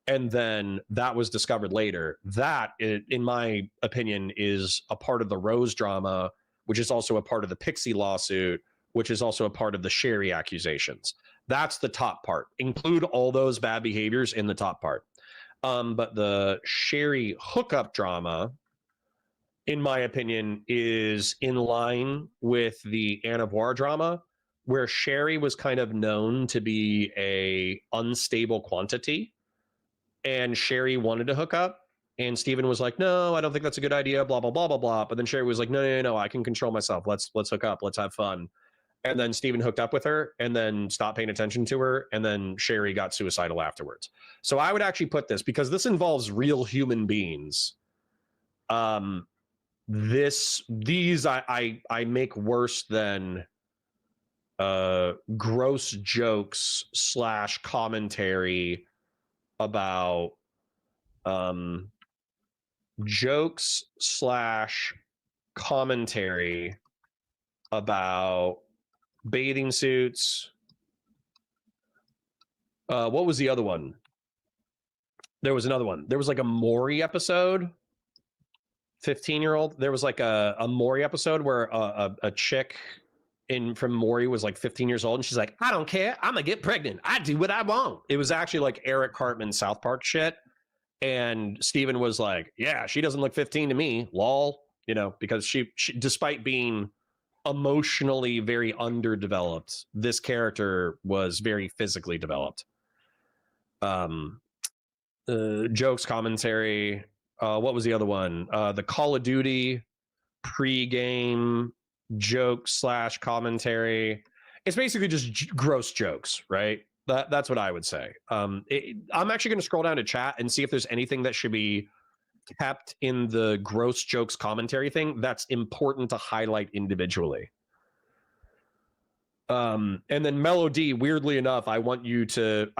And then that was discovered later. That, in my opinion, is a part of the Rose drama, which is also a part of the Pixie lawsuit, which is also a part of the Sherry accusations. That's the top part. Include all those bad behaviors in the top part. But the Sherry hookup drama, in my opinion, is in line with the Anna Voir drama, where Sherry was kind of known to be a unstable quantity, and Sherry wanted to hook up, and Steven was like, no, I don't think that's a good idea, blah, blah, blah, blah, blah. But then Sherry was like, no, I can control myself. Let's hook up. Let's have fun. And then Steven hooked up with her and then stopped paying attention to her. And then Sherry got suicidal afterwards. So I would actually put this, because this involves real human beings. These I make worse than gross jokes / commentary about jokes / commentary about bathing suits. What was the other one? There was another one. There was like a Maury episode. 15-year-old. There was like a Maury episode where a chick from Maury was like 15 years old, and she's like, I don't care. I'm gonna get pregnant. I do what I want. It was actually like Eric Cartman South Park shit. And Steven was like, yeah, she doesn't look 15 to me. Lol. Because she despite being emotionally very underdeveloped, this character was very physically developed. Jokes, commentary. What was the other one? The Call of Duty pre-game jokes / commentary. It's basically just gross jokes, right? That's what I would say. I'm actually going to scroll down to chat and see if there's anything that should be kept in the gross jokes commentary thing that's important to highlight individually. And then Melody, weirdly enough, I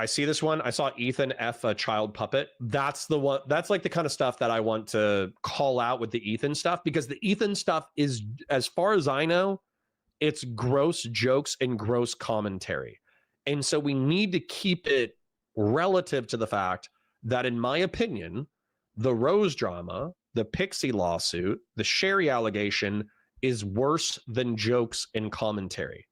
see this one. I saw Ethan F a child puppet. That's the one. That's like the kind of stuff that I want to call out with the Ethan stuff, because the Ethan stuff is, as far as I know, it's gross jokes and gross commentary. And so we need to keep it relative to the fact that, in my opinion, the Rose drama, the Pixie lawsuit, the Sherry allegation is worse than jokes and commentary.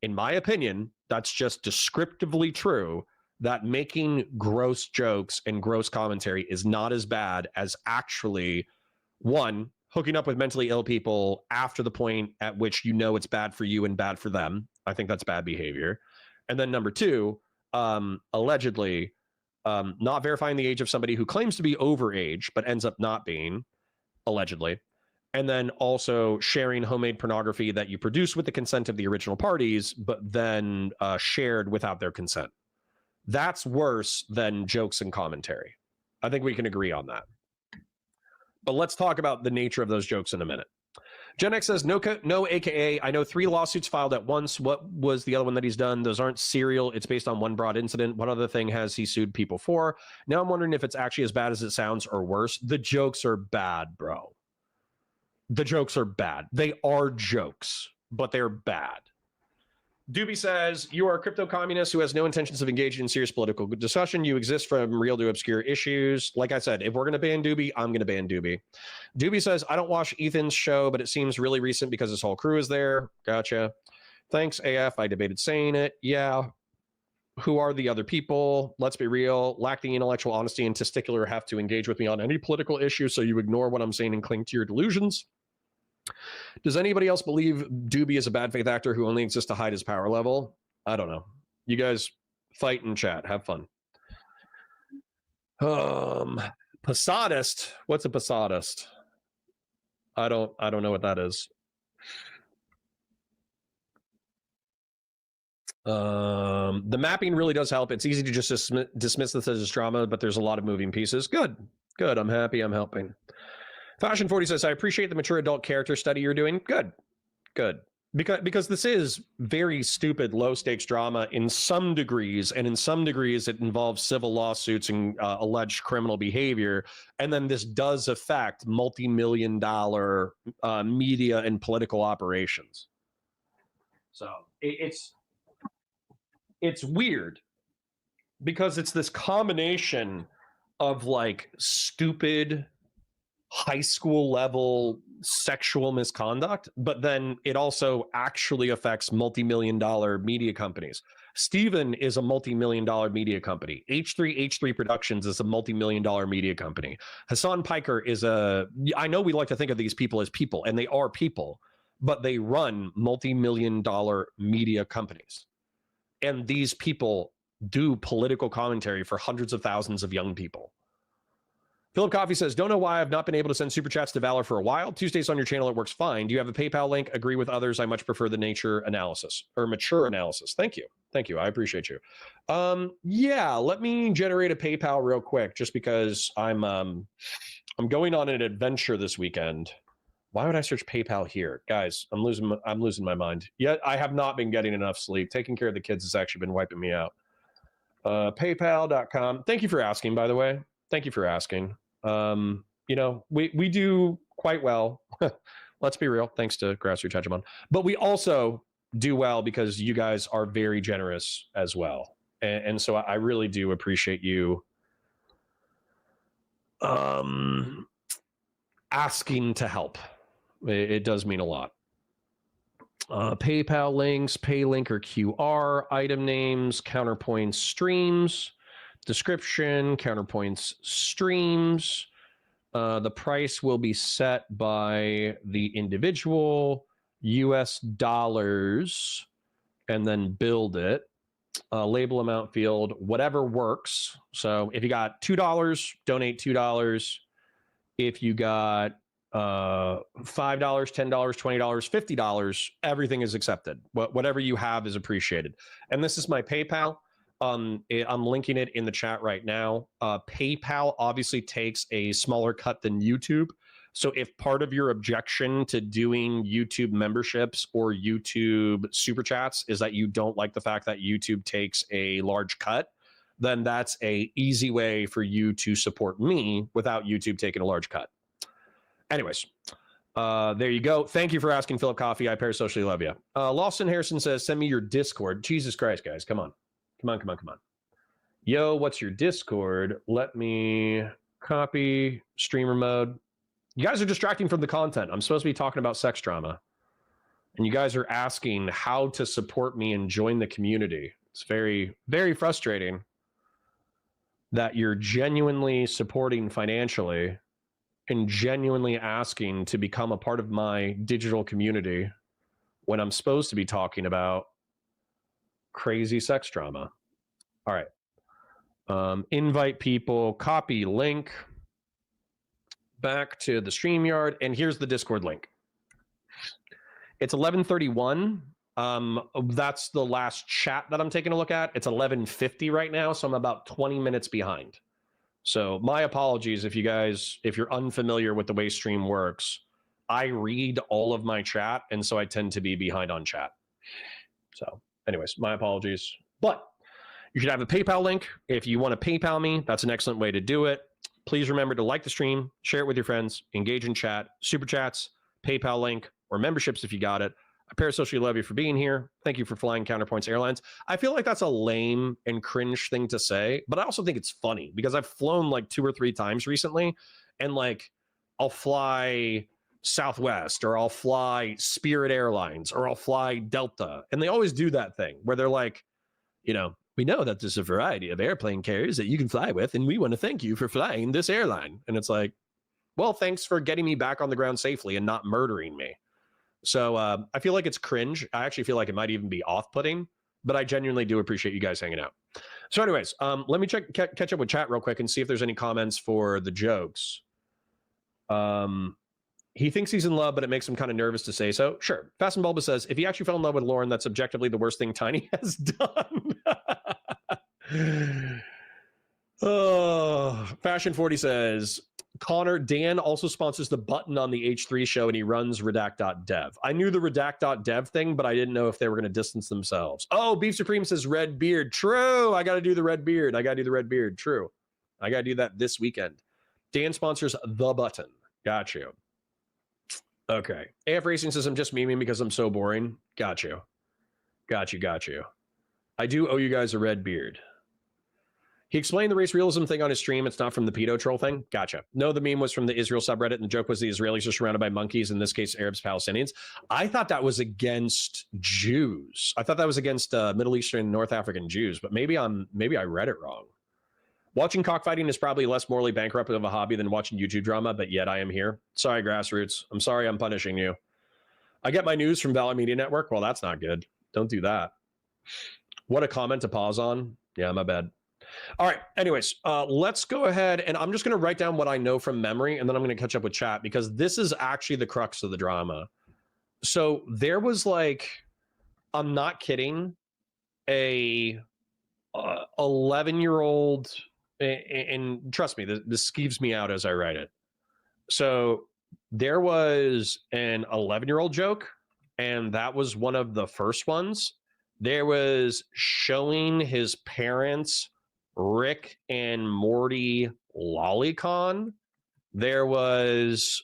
In my opinion, that's just descriptively true, that making gross jokes and gross commentary is not as bad as actually, one, hooking up with mentally ill people after the point at which you know it's bad for you and bad for them. I think that's bad behavior. And then number two, allegedly not verifying the age of somebody who claims to be overage but ends up not being, allegedly. And then also sharing homemade pornography that you produce with the consent of the original parties, but then shared without their consent. That's worse than jokes and commentary. I think we can agree on that. But let's talk about the nature of those jokes in a minute. Gen X says, no, AKA. I know 3 lawsuits filed at once. What was the other one that he's done? Those aren't serial. It's based on one broad incident. What other thing has he sued people for? Now I'm wondering if it's actually as bad as it sounds or worse. The jokes are bad, bro. The jokes are bad. They are jokes, but they're bad. Doobie says, you are a crypto communist who has no intentions of engaging in serious political discussion. You exist from real to obscure issues. Like I said, if we're going to ban Doobie, I'm going to ban Doobie. Doobie says, I don't watch Ethan's show, but it seems really recent because his whole crew is there. Gotcha. Thanks, AF. I debated saying it. Yeah. Who are the other people? Let's be real. Lack the intellectual honesty and testicular have to engage with me on any political issue, so you ignore what I'm saying and cling to your delusions. Does anybody else believe Doobie is a bad faith actor who only exists to hide his power level? I don't know. You guys fight and chat. Have fun. Posadist. What's a posadist? I don't know what that is. The mapping really does help. It's easy to just dismiss this as drama, but there's a lot of moving pieces. Good. I'm happy I'm helping. Fashion 40 says, I appreciate the mature adult character study you're doing. Good. Because this is very stupid, low stakes drama in some degrees, and in some degrees it involves civil lawsuits and alleged criminal behavior. And then this does affect multi-million-dollar media and political operations. So it's weird because it's this combination of like stupid high school level sexual misconduct, but then it also actually affects multi-million-dollar media companies. Steven is a multi-million-dollar media company. H3 Productions is a multi-million-dollar media company. Hassan Piker is I know we like to think of these people as people, and they are people, but they run multi-million-dollar media companies. And these people do political commentary for hundreds of thousands of young people. Philip Coffey says, don't know why I've not been able to send super chats to Valor for a while. Tuesdays on your channel, it works fine. Do you have a PayPal link? Agree with others. I much prefer the mature analysis. Thank you. I appreciate you. Yeah, let me generate a PayPal real quick, just because I'm going on an adventure this weekend. Why would I search PayPal here? Guys, I'm losing my mind. Yet I have not been getting enough sleep. Taking care of the kids has actually been wiping me out. PayPal.com. Thank you for asking, by the way. Thank you for asking. We do quite well. Let's be real. Thanks to Grassroots Hegemon. But we also do well because you guys are very generous as well. And so I really do appreciate you asking to help. It does mean a lot. PayPal links, Paylink or QR, item names, Counterpoints streams, description, Counterpoints streams. The price will be set by the individual, US dollars, and then build it. Label amount field, whatever works. So if you got $2, donate $2. If you got $5, $10, $20, $50, everything is accepted. Whatever you have is appreciated. And this is my PayPal. I'm linking it in the chat right now. PayPal obviously takes a smaller cut than YouTube. So if part of your objection to doing YouTube memberships or YouTube super chats is that you don't like the fact that YouTube takes a large cut, then that's a easy way for you to support me without YouTube taking a large cut. Anyways, there you go. Thank you for asking, Philip Coffey. I parasocially love you. Lawson Harrison says, send me your Discord. Jesus Christ, guys. Come on. Come on. Yo, what's your Discord? Let me copy streamer mode. You guys are distracting from the content. I'm supposed to be talking about sex drama. And you guys are asking how to support me and join the community. It's very, very frustrating that you're genuinely supporting financially and genuinely asking to become a part of my digital community when I'm supposed to be talking about crazy sex drama. All right. Invite people, copy link back to the StreamYard, and here's the Discord link. It's 11:31. That's the last chat that I'm taking a look at. It's 11:50 right now, so I'm about 20 minutes behind. So my apologies if you're unfamiliar with the way stream works. I read all of my chat, and so I tend to be behind on chat. So anyways, my apologies. But you should have a PayPal link. If you want to PayPal me, that's an excellent way to do it. Please remember to like the stream, share it with your friends, engage in chat, super chats, PayPal link, or memberships if you got it. I parasocially love you for being here. Thank you for flying Counterpoints Airlines. I feel like that's a lame and cringe thing to say, but I also think it's funny because I've flown like 2 or 3 times recently, and like I'll fly Southwest or I'll fly Spirit Airlines or I'll fly Delta, and they always do that thing where they're like, you know, we know that there's a variety of airplane carriers that you can fly with, and we want to thank you for flying this airline. And it's like, well, thanks for getting me back on the ground safely and not murdering me. So I feel like it's cringe. I actually feel like it might even be off-putting, but I genuinely do appreciate you guys hanging out. So anyways, let me catch up with chat real quick and see if there's any comments for the jokes. He thinks he's in love, but it makes him kind of nervous to say so. Sure. Fast and Bulba says, if he actually fell in love with Lauren, that's objectively the worst thing Tiny has done. Oh, Fashion 40 says, Conor, Dan also sponsors the button on the H3 show, and he runs redact.dev. I knew the redact.dev thing, but I didn't know if they were going to distance themselves. Oh, Beef Supreme says red beard. True. I got to do the red beard. True. I got to do that this weekend. Dan sponsors the button. Got you. Okay. AF Racing says, I'm just memeing because I'm so boring. Got you. I do owe you guys a red beard. He explained the race realism thing on his stream. It's not from the pedo troll thing. Gotcha. No, the meme was from the Israel subreddit, and the joke was the Israelis are surrounded by monkeys, in this case, Arabs, Palestinians. I thought that was against Jews. I thought that was against Middle Eastern and North African Jews, but maybe I read it wrong. Watching cockfighting is probably less morally bankrupt of a hobby than watching YouTube drama, but yet I am here. Sorry, Grassroots. I'm sorry I'm punishing you. I get my news from Valor Media Network. Well, that's not good. Don't do that. What a comment to pause on. Yeah, my bad. All right. Anyways, let's go ahead, and I'm just going to write down what I know from memory, and then I'm going to catch up with chat because this is actually the crux of the drama. So there was like, I'm not kidding, a 11-year-old, and trust me, this skeeves me out as I write it. So there was an 11-year-old joke, and that was one of the first ones. There was showing his parents Rick and Morty Lolicon. There was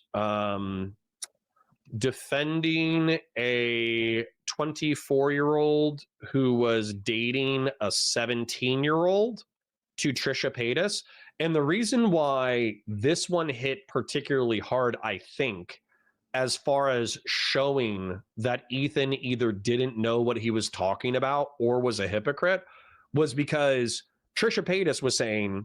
defending a 24-year-old who was dating a 17-year-old to Trisha Paytas. And the reason why this one hit particularly hard, I think, as far as showing that Ethan either didn't know what he was talking about or was a hypocrite, was because Trisha Paytas was saying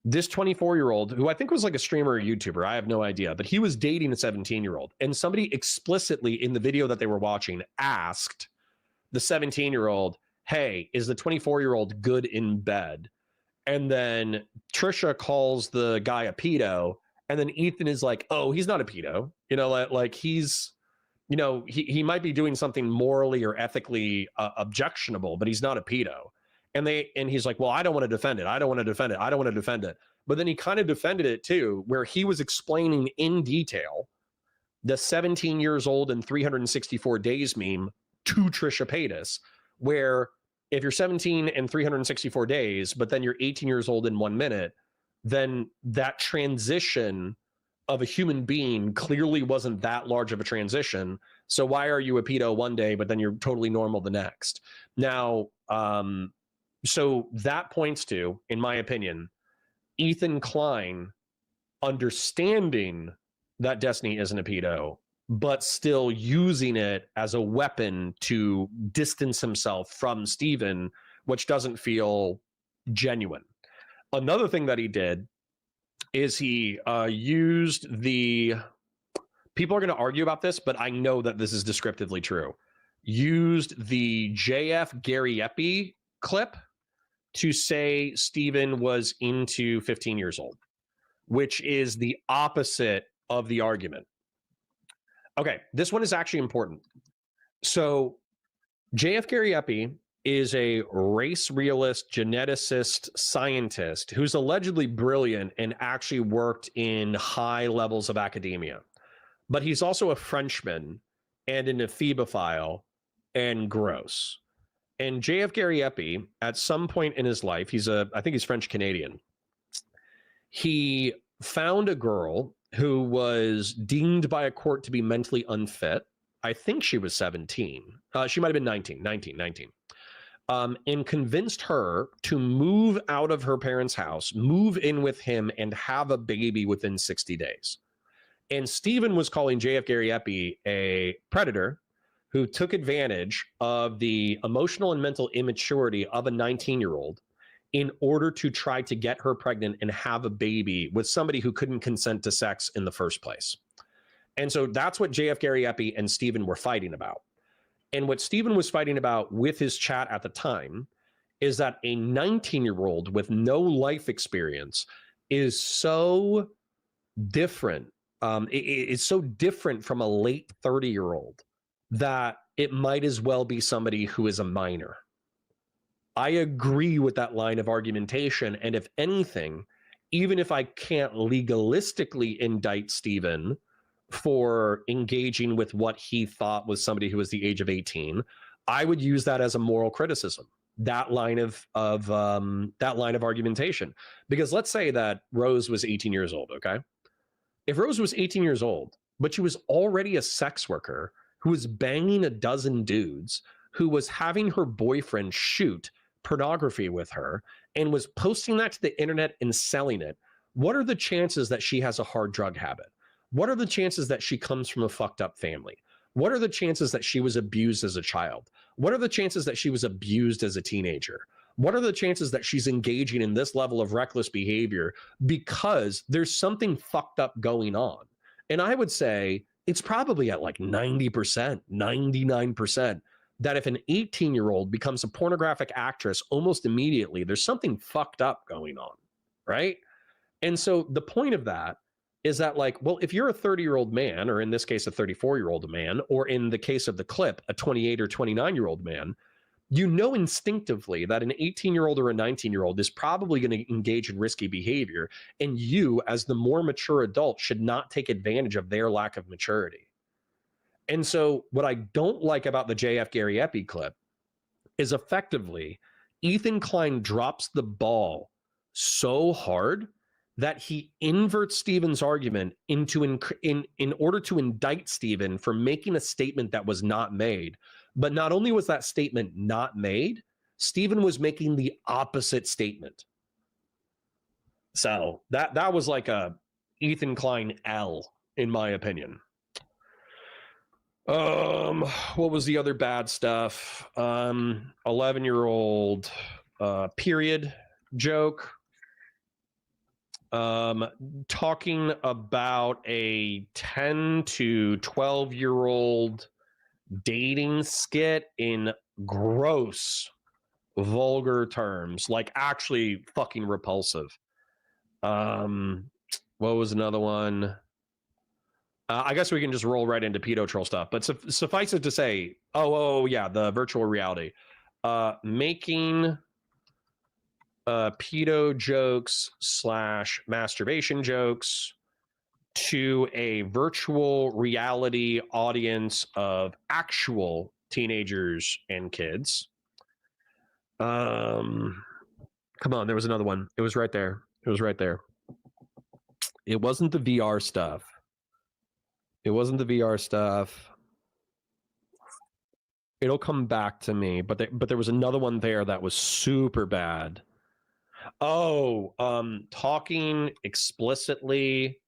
this 24-year-old, who I think was like a streamer or YouTuber, I have no idea, but he was dating a 17-year-old. And somebody explicitly in the video that they were watching asked the 17-year-old, hey, is the 24-year-old good in bed? And then Trisha calls the guy a pedo. And then Ethan is like, oh, he's not a pedo. You know, like he's, you know, he might be doing something morally or ethically objectionable, but he's not a pedo. And he's like, well, I don't want to defend it. I don't want to defend it. I don't want to defend it. But then he kind of defended it too, where he was explaining in detail the 17 years old and 364 days meme to Trisha Paytas, where if you're 17 and 364 days, but then you're 18 years old in 1 minute, then that transition of a human being clearly wasn't that large of a transition. So why are you a pedo one day, but then you're totally normal the next? Now, so that points to, in my opinion, Ethan Klein understanding that Destiny isn't a pedo, but still using it as a weapon to distance himself from Steven, which doesn't feel genuine. Another thing that he did is he used the, people are going to argue about this, but I know that this is descriptively true, used the JF Gary Epi clip to say Steven was into 15 years old, which is the opposite of the argument. Okay, this one is actually important. So JF Gary Epi is a race realist, geneticist, scientist who's allegedly brilliant and actually worked in high levels of academia. But he's also a Frenchman and an ephebophile and gross. And JF Gary Epi, at some point in his life, I think he's French Canadian. He found a girl who was deemed by a court to be mentally unfit. I think she was 17. She might have been 19. And convinced her to move out of her parents' house, move in with him, and have a baby within 60 days. And Steven was calling JF Gary Epi a predator who took advantage of the emotional and mental immaturity of a 19-year-old in order to try to get her pregnant and have a baby with somebody who couldn't consent to sex in the first place. And so that's what JF Gary Epi and Steven were fighting about. And what Steven was fighting about with his chat at the time is that a 19-year-old with no life experience is so different. It's so different from a late 30-year-old that it might as well be somebody who is a minor. I agree with that line of argumentation. And if anything, even if I can't legalistically indict Steven for engaging with what he thought was somebody who was the age of 18, I would use that as a moral criticism. That line of argumentation. Because let's say that Rose was 18 years old, okay? If Rose was 18 years old, but she was already a sex worker who was banging a dozen dudes, who was having her boyfriend shoot pornography with her and was posting that to the internet and selling it, what are the chances that she has a hard drug habit? What are the chances that she comes from a fucked up family? What are the chances that she was abused as a child? What are the chances that she was abused as a teenager? What are the chances that she's engaging in this level of reckless behavior because there's something fucked up going on? And I would say it's probably at like 90%, 99%. That if an 18-year-old becomes a pornographic actress almost immediately, there's something fucked up going on, right? And so the point of that is that, like, well, if you're a 30-year-old man, or in this case, a 34-year-old man, or in the case of the clip, a 28 or 29-year-old man, you know instinctively that an 18-year-old or a 19-year-old is probably going to engage in risky behavior, and you, as the more mature adult, should not take advantage of their lack of maturity. And so what I don't like about the JF Gary Epi clip is effectively Ethan Klein drops the ball so hard that he inverts Steven's argument into in order to indict Steven for making a statement that was not made. But not only was that statement not made, Steven was making the opposite statement. So that was like a Ethan Klein L, in my opinion. What was the other bad stuff? 11-year-old period joke. Talking about a 10 to 12-year-old dating skit in gross, vulgar terms, like actually fucking repulsive. What was another one? I guess we can just roll right into pedo troll stuff, but suffice it to say, oh yeah, the virtual reality, making pedo jokes / masturbation jokes to a virtual reality audience of actual teenagers and kids. Come on, there was another one. It was right there. It was right there. It wasn't the VR stuff. It wasn't the VR stuff. It'll come back to me, but there was another one there that was super bad. Oh, talking explicitly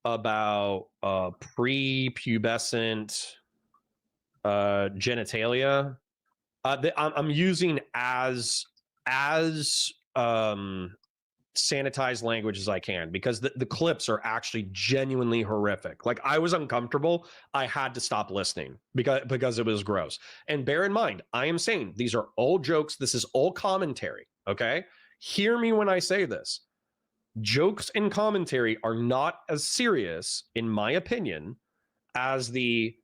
about prepubescent genitalia. I'm using as sanitized language as I can, because the clips are actually genuinely horrific. Like, I was uncomfortable. I had to stop listening because it was gross. And bear in mind, I am saying these are all jokes. This is all commentary. Okay. Hear me when I say this. Jokes and commentary are not as serious, in my opinion, as the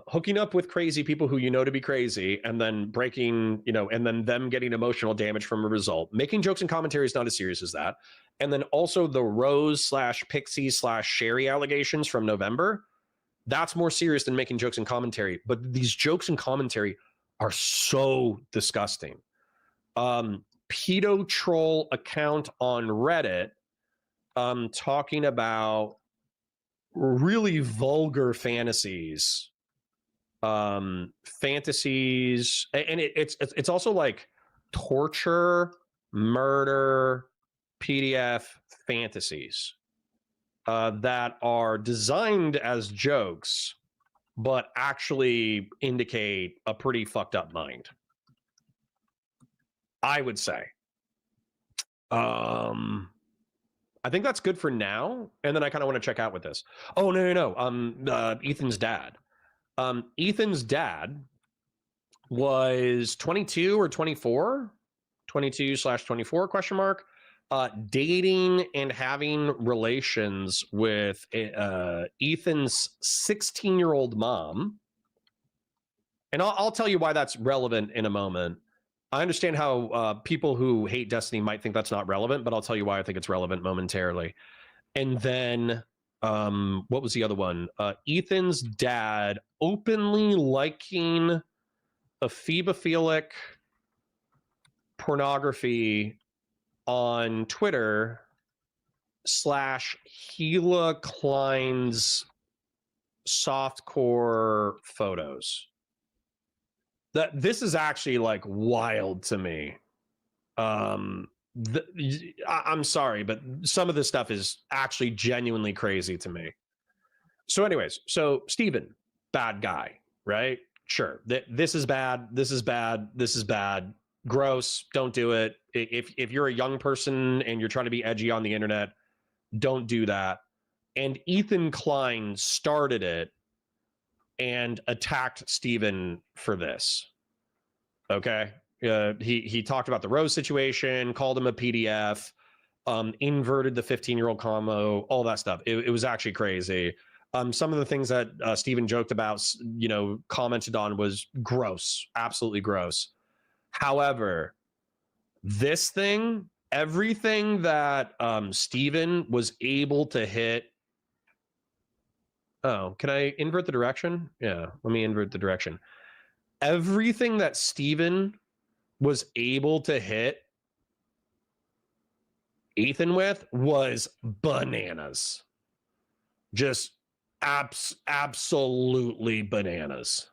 hooking up with crazy people who you know to be crazy and then breaking, and then them getting emotional damage from a result. Making jokes and commentary is not as serious as that. And then also the Rose / Pixie / Sherry allegations from November. That's more serious than making jokes and commentary. But these jokes and commentary are so disgusting. Pedo troll account on Reddit talking about really vulgar fantasies, and it's also like torture, murder, PDF fantasies that are designed as jokes, but actually indicate a pretty fucked up mind, I would say. I think that's good for now, and then I kind of want to check out with this. Oh, no. Ethan's dad. Ethan's dad was 22 or 24, 22/24 question mark, dating and having relations with Ethan's 16-year-old mom. And I'll tell you why that's relevant in a moment. I understand how people who hate Destiny might think that's not relevant, but I'll tell you why I think it's relevant momentarily. And then what was the other one? Ethan's dad openly liking ephemophilic pornography on Twitter / Gila Klein's softcore photos. This is actually like wild to me. I'm sorry, but some of this stuff is actually genuinely crazy to me. So anyways, so Steven, bad guy, right? Sure. This is bad. This is bad. This is bad. Gross. Don't do it. If you're a young person and you're trying to be edgy on the internet, don't do that. And Ethan Klein started it and attacked Steven for this. Okay. He talked about the Rose situation, called him a PDF, inverted the 15-year-old combo, all that stuff. It was actually crazy. Some of the things that Steven joked about, commented on, was gross, absolutely gross. However, this thing, everything that Steven was able to hit. Oh, can I invert the direction? Yeah, let me invert the direction. Everything that Steven was able to hit Ethan with was bananas. Just absolutely bananas.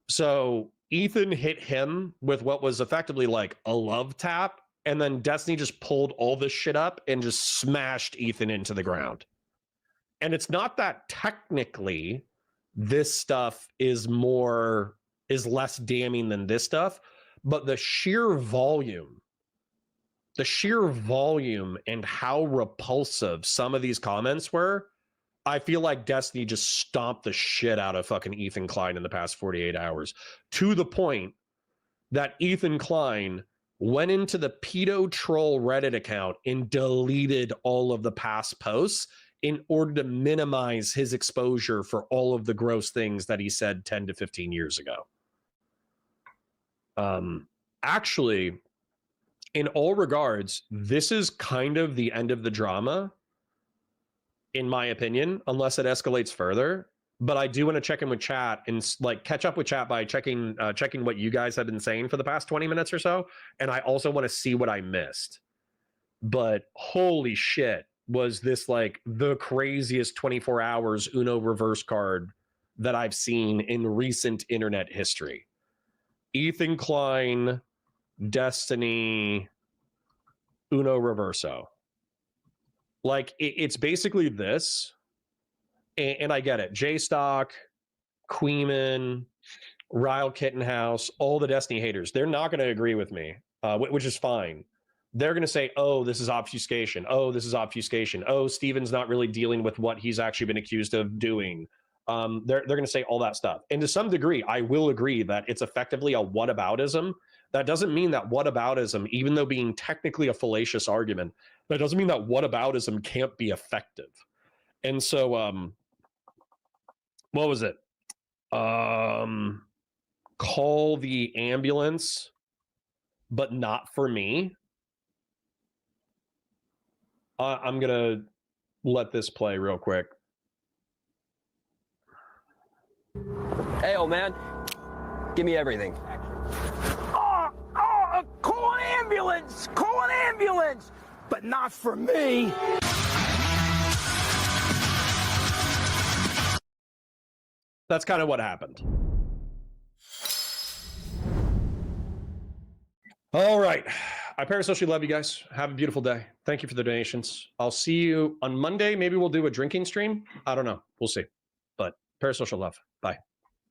So Ethan hit him with what was effectively like a love tap, and then Destiny just pulled all this shit up and just smashed Ethan into the ground. And it's not that technically this stuff is less damning than this stuff, but the sheer volume and how repulsive some of these comments were, I feel like Destiny just stomped the shit out of fucking Ethan Klein in the past 48 hours, to the point that Ethan Klein went into the pedo troll Reddit account and deleted all of the past posts in order to minimize his exposure for all of the gross things that he said 10 to 15 years ago. Actually, in all regards, this is kind of the end of the drama, in my opinion, unless it escalates further. But I do want to check in with chat and like catch up with chat by checking what you guys have been saying for the past 20 minutes or so. And I also want to see what I missed. But holy shit, was this like the craziest 24 hours Uno reverse card that I've seen in recent internet history. Ethan Klein, Destiny, Uno Reverso. Like it's basically this, and I get it. J-Stock, Queeman, Ryle Kittenhouse, all the Destiny haters, they're not going to agree with me, which is fine. They're going to say, oh, this is obfuscation. Oh, this is obfuscation. Oh, Steven's not really dealing with what he's actually been accused of doing. They're going to say all that stuff. And to some degree, I will agree that it's effectively a whataboutism. That doesn't mean that whataboutism, even though being technically a fallacious argument, that doesn't mean that whataboutism can't be effective. And so, what was it? Call the ambulance, but not for me. I'm going to let this play real quick. Hey, old man, give me everything. Call an ambulance! Call an ambulance! But not for me! That's kind of what happened. All right. I parasocially love you guys. Have a beautiful day. Thank you for the donations. I'll see you on Monday. Maybe we'll do a drinking stream. I don't know. We'll see. But parasocial love. Bye.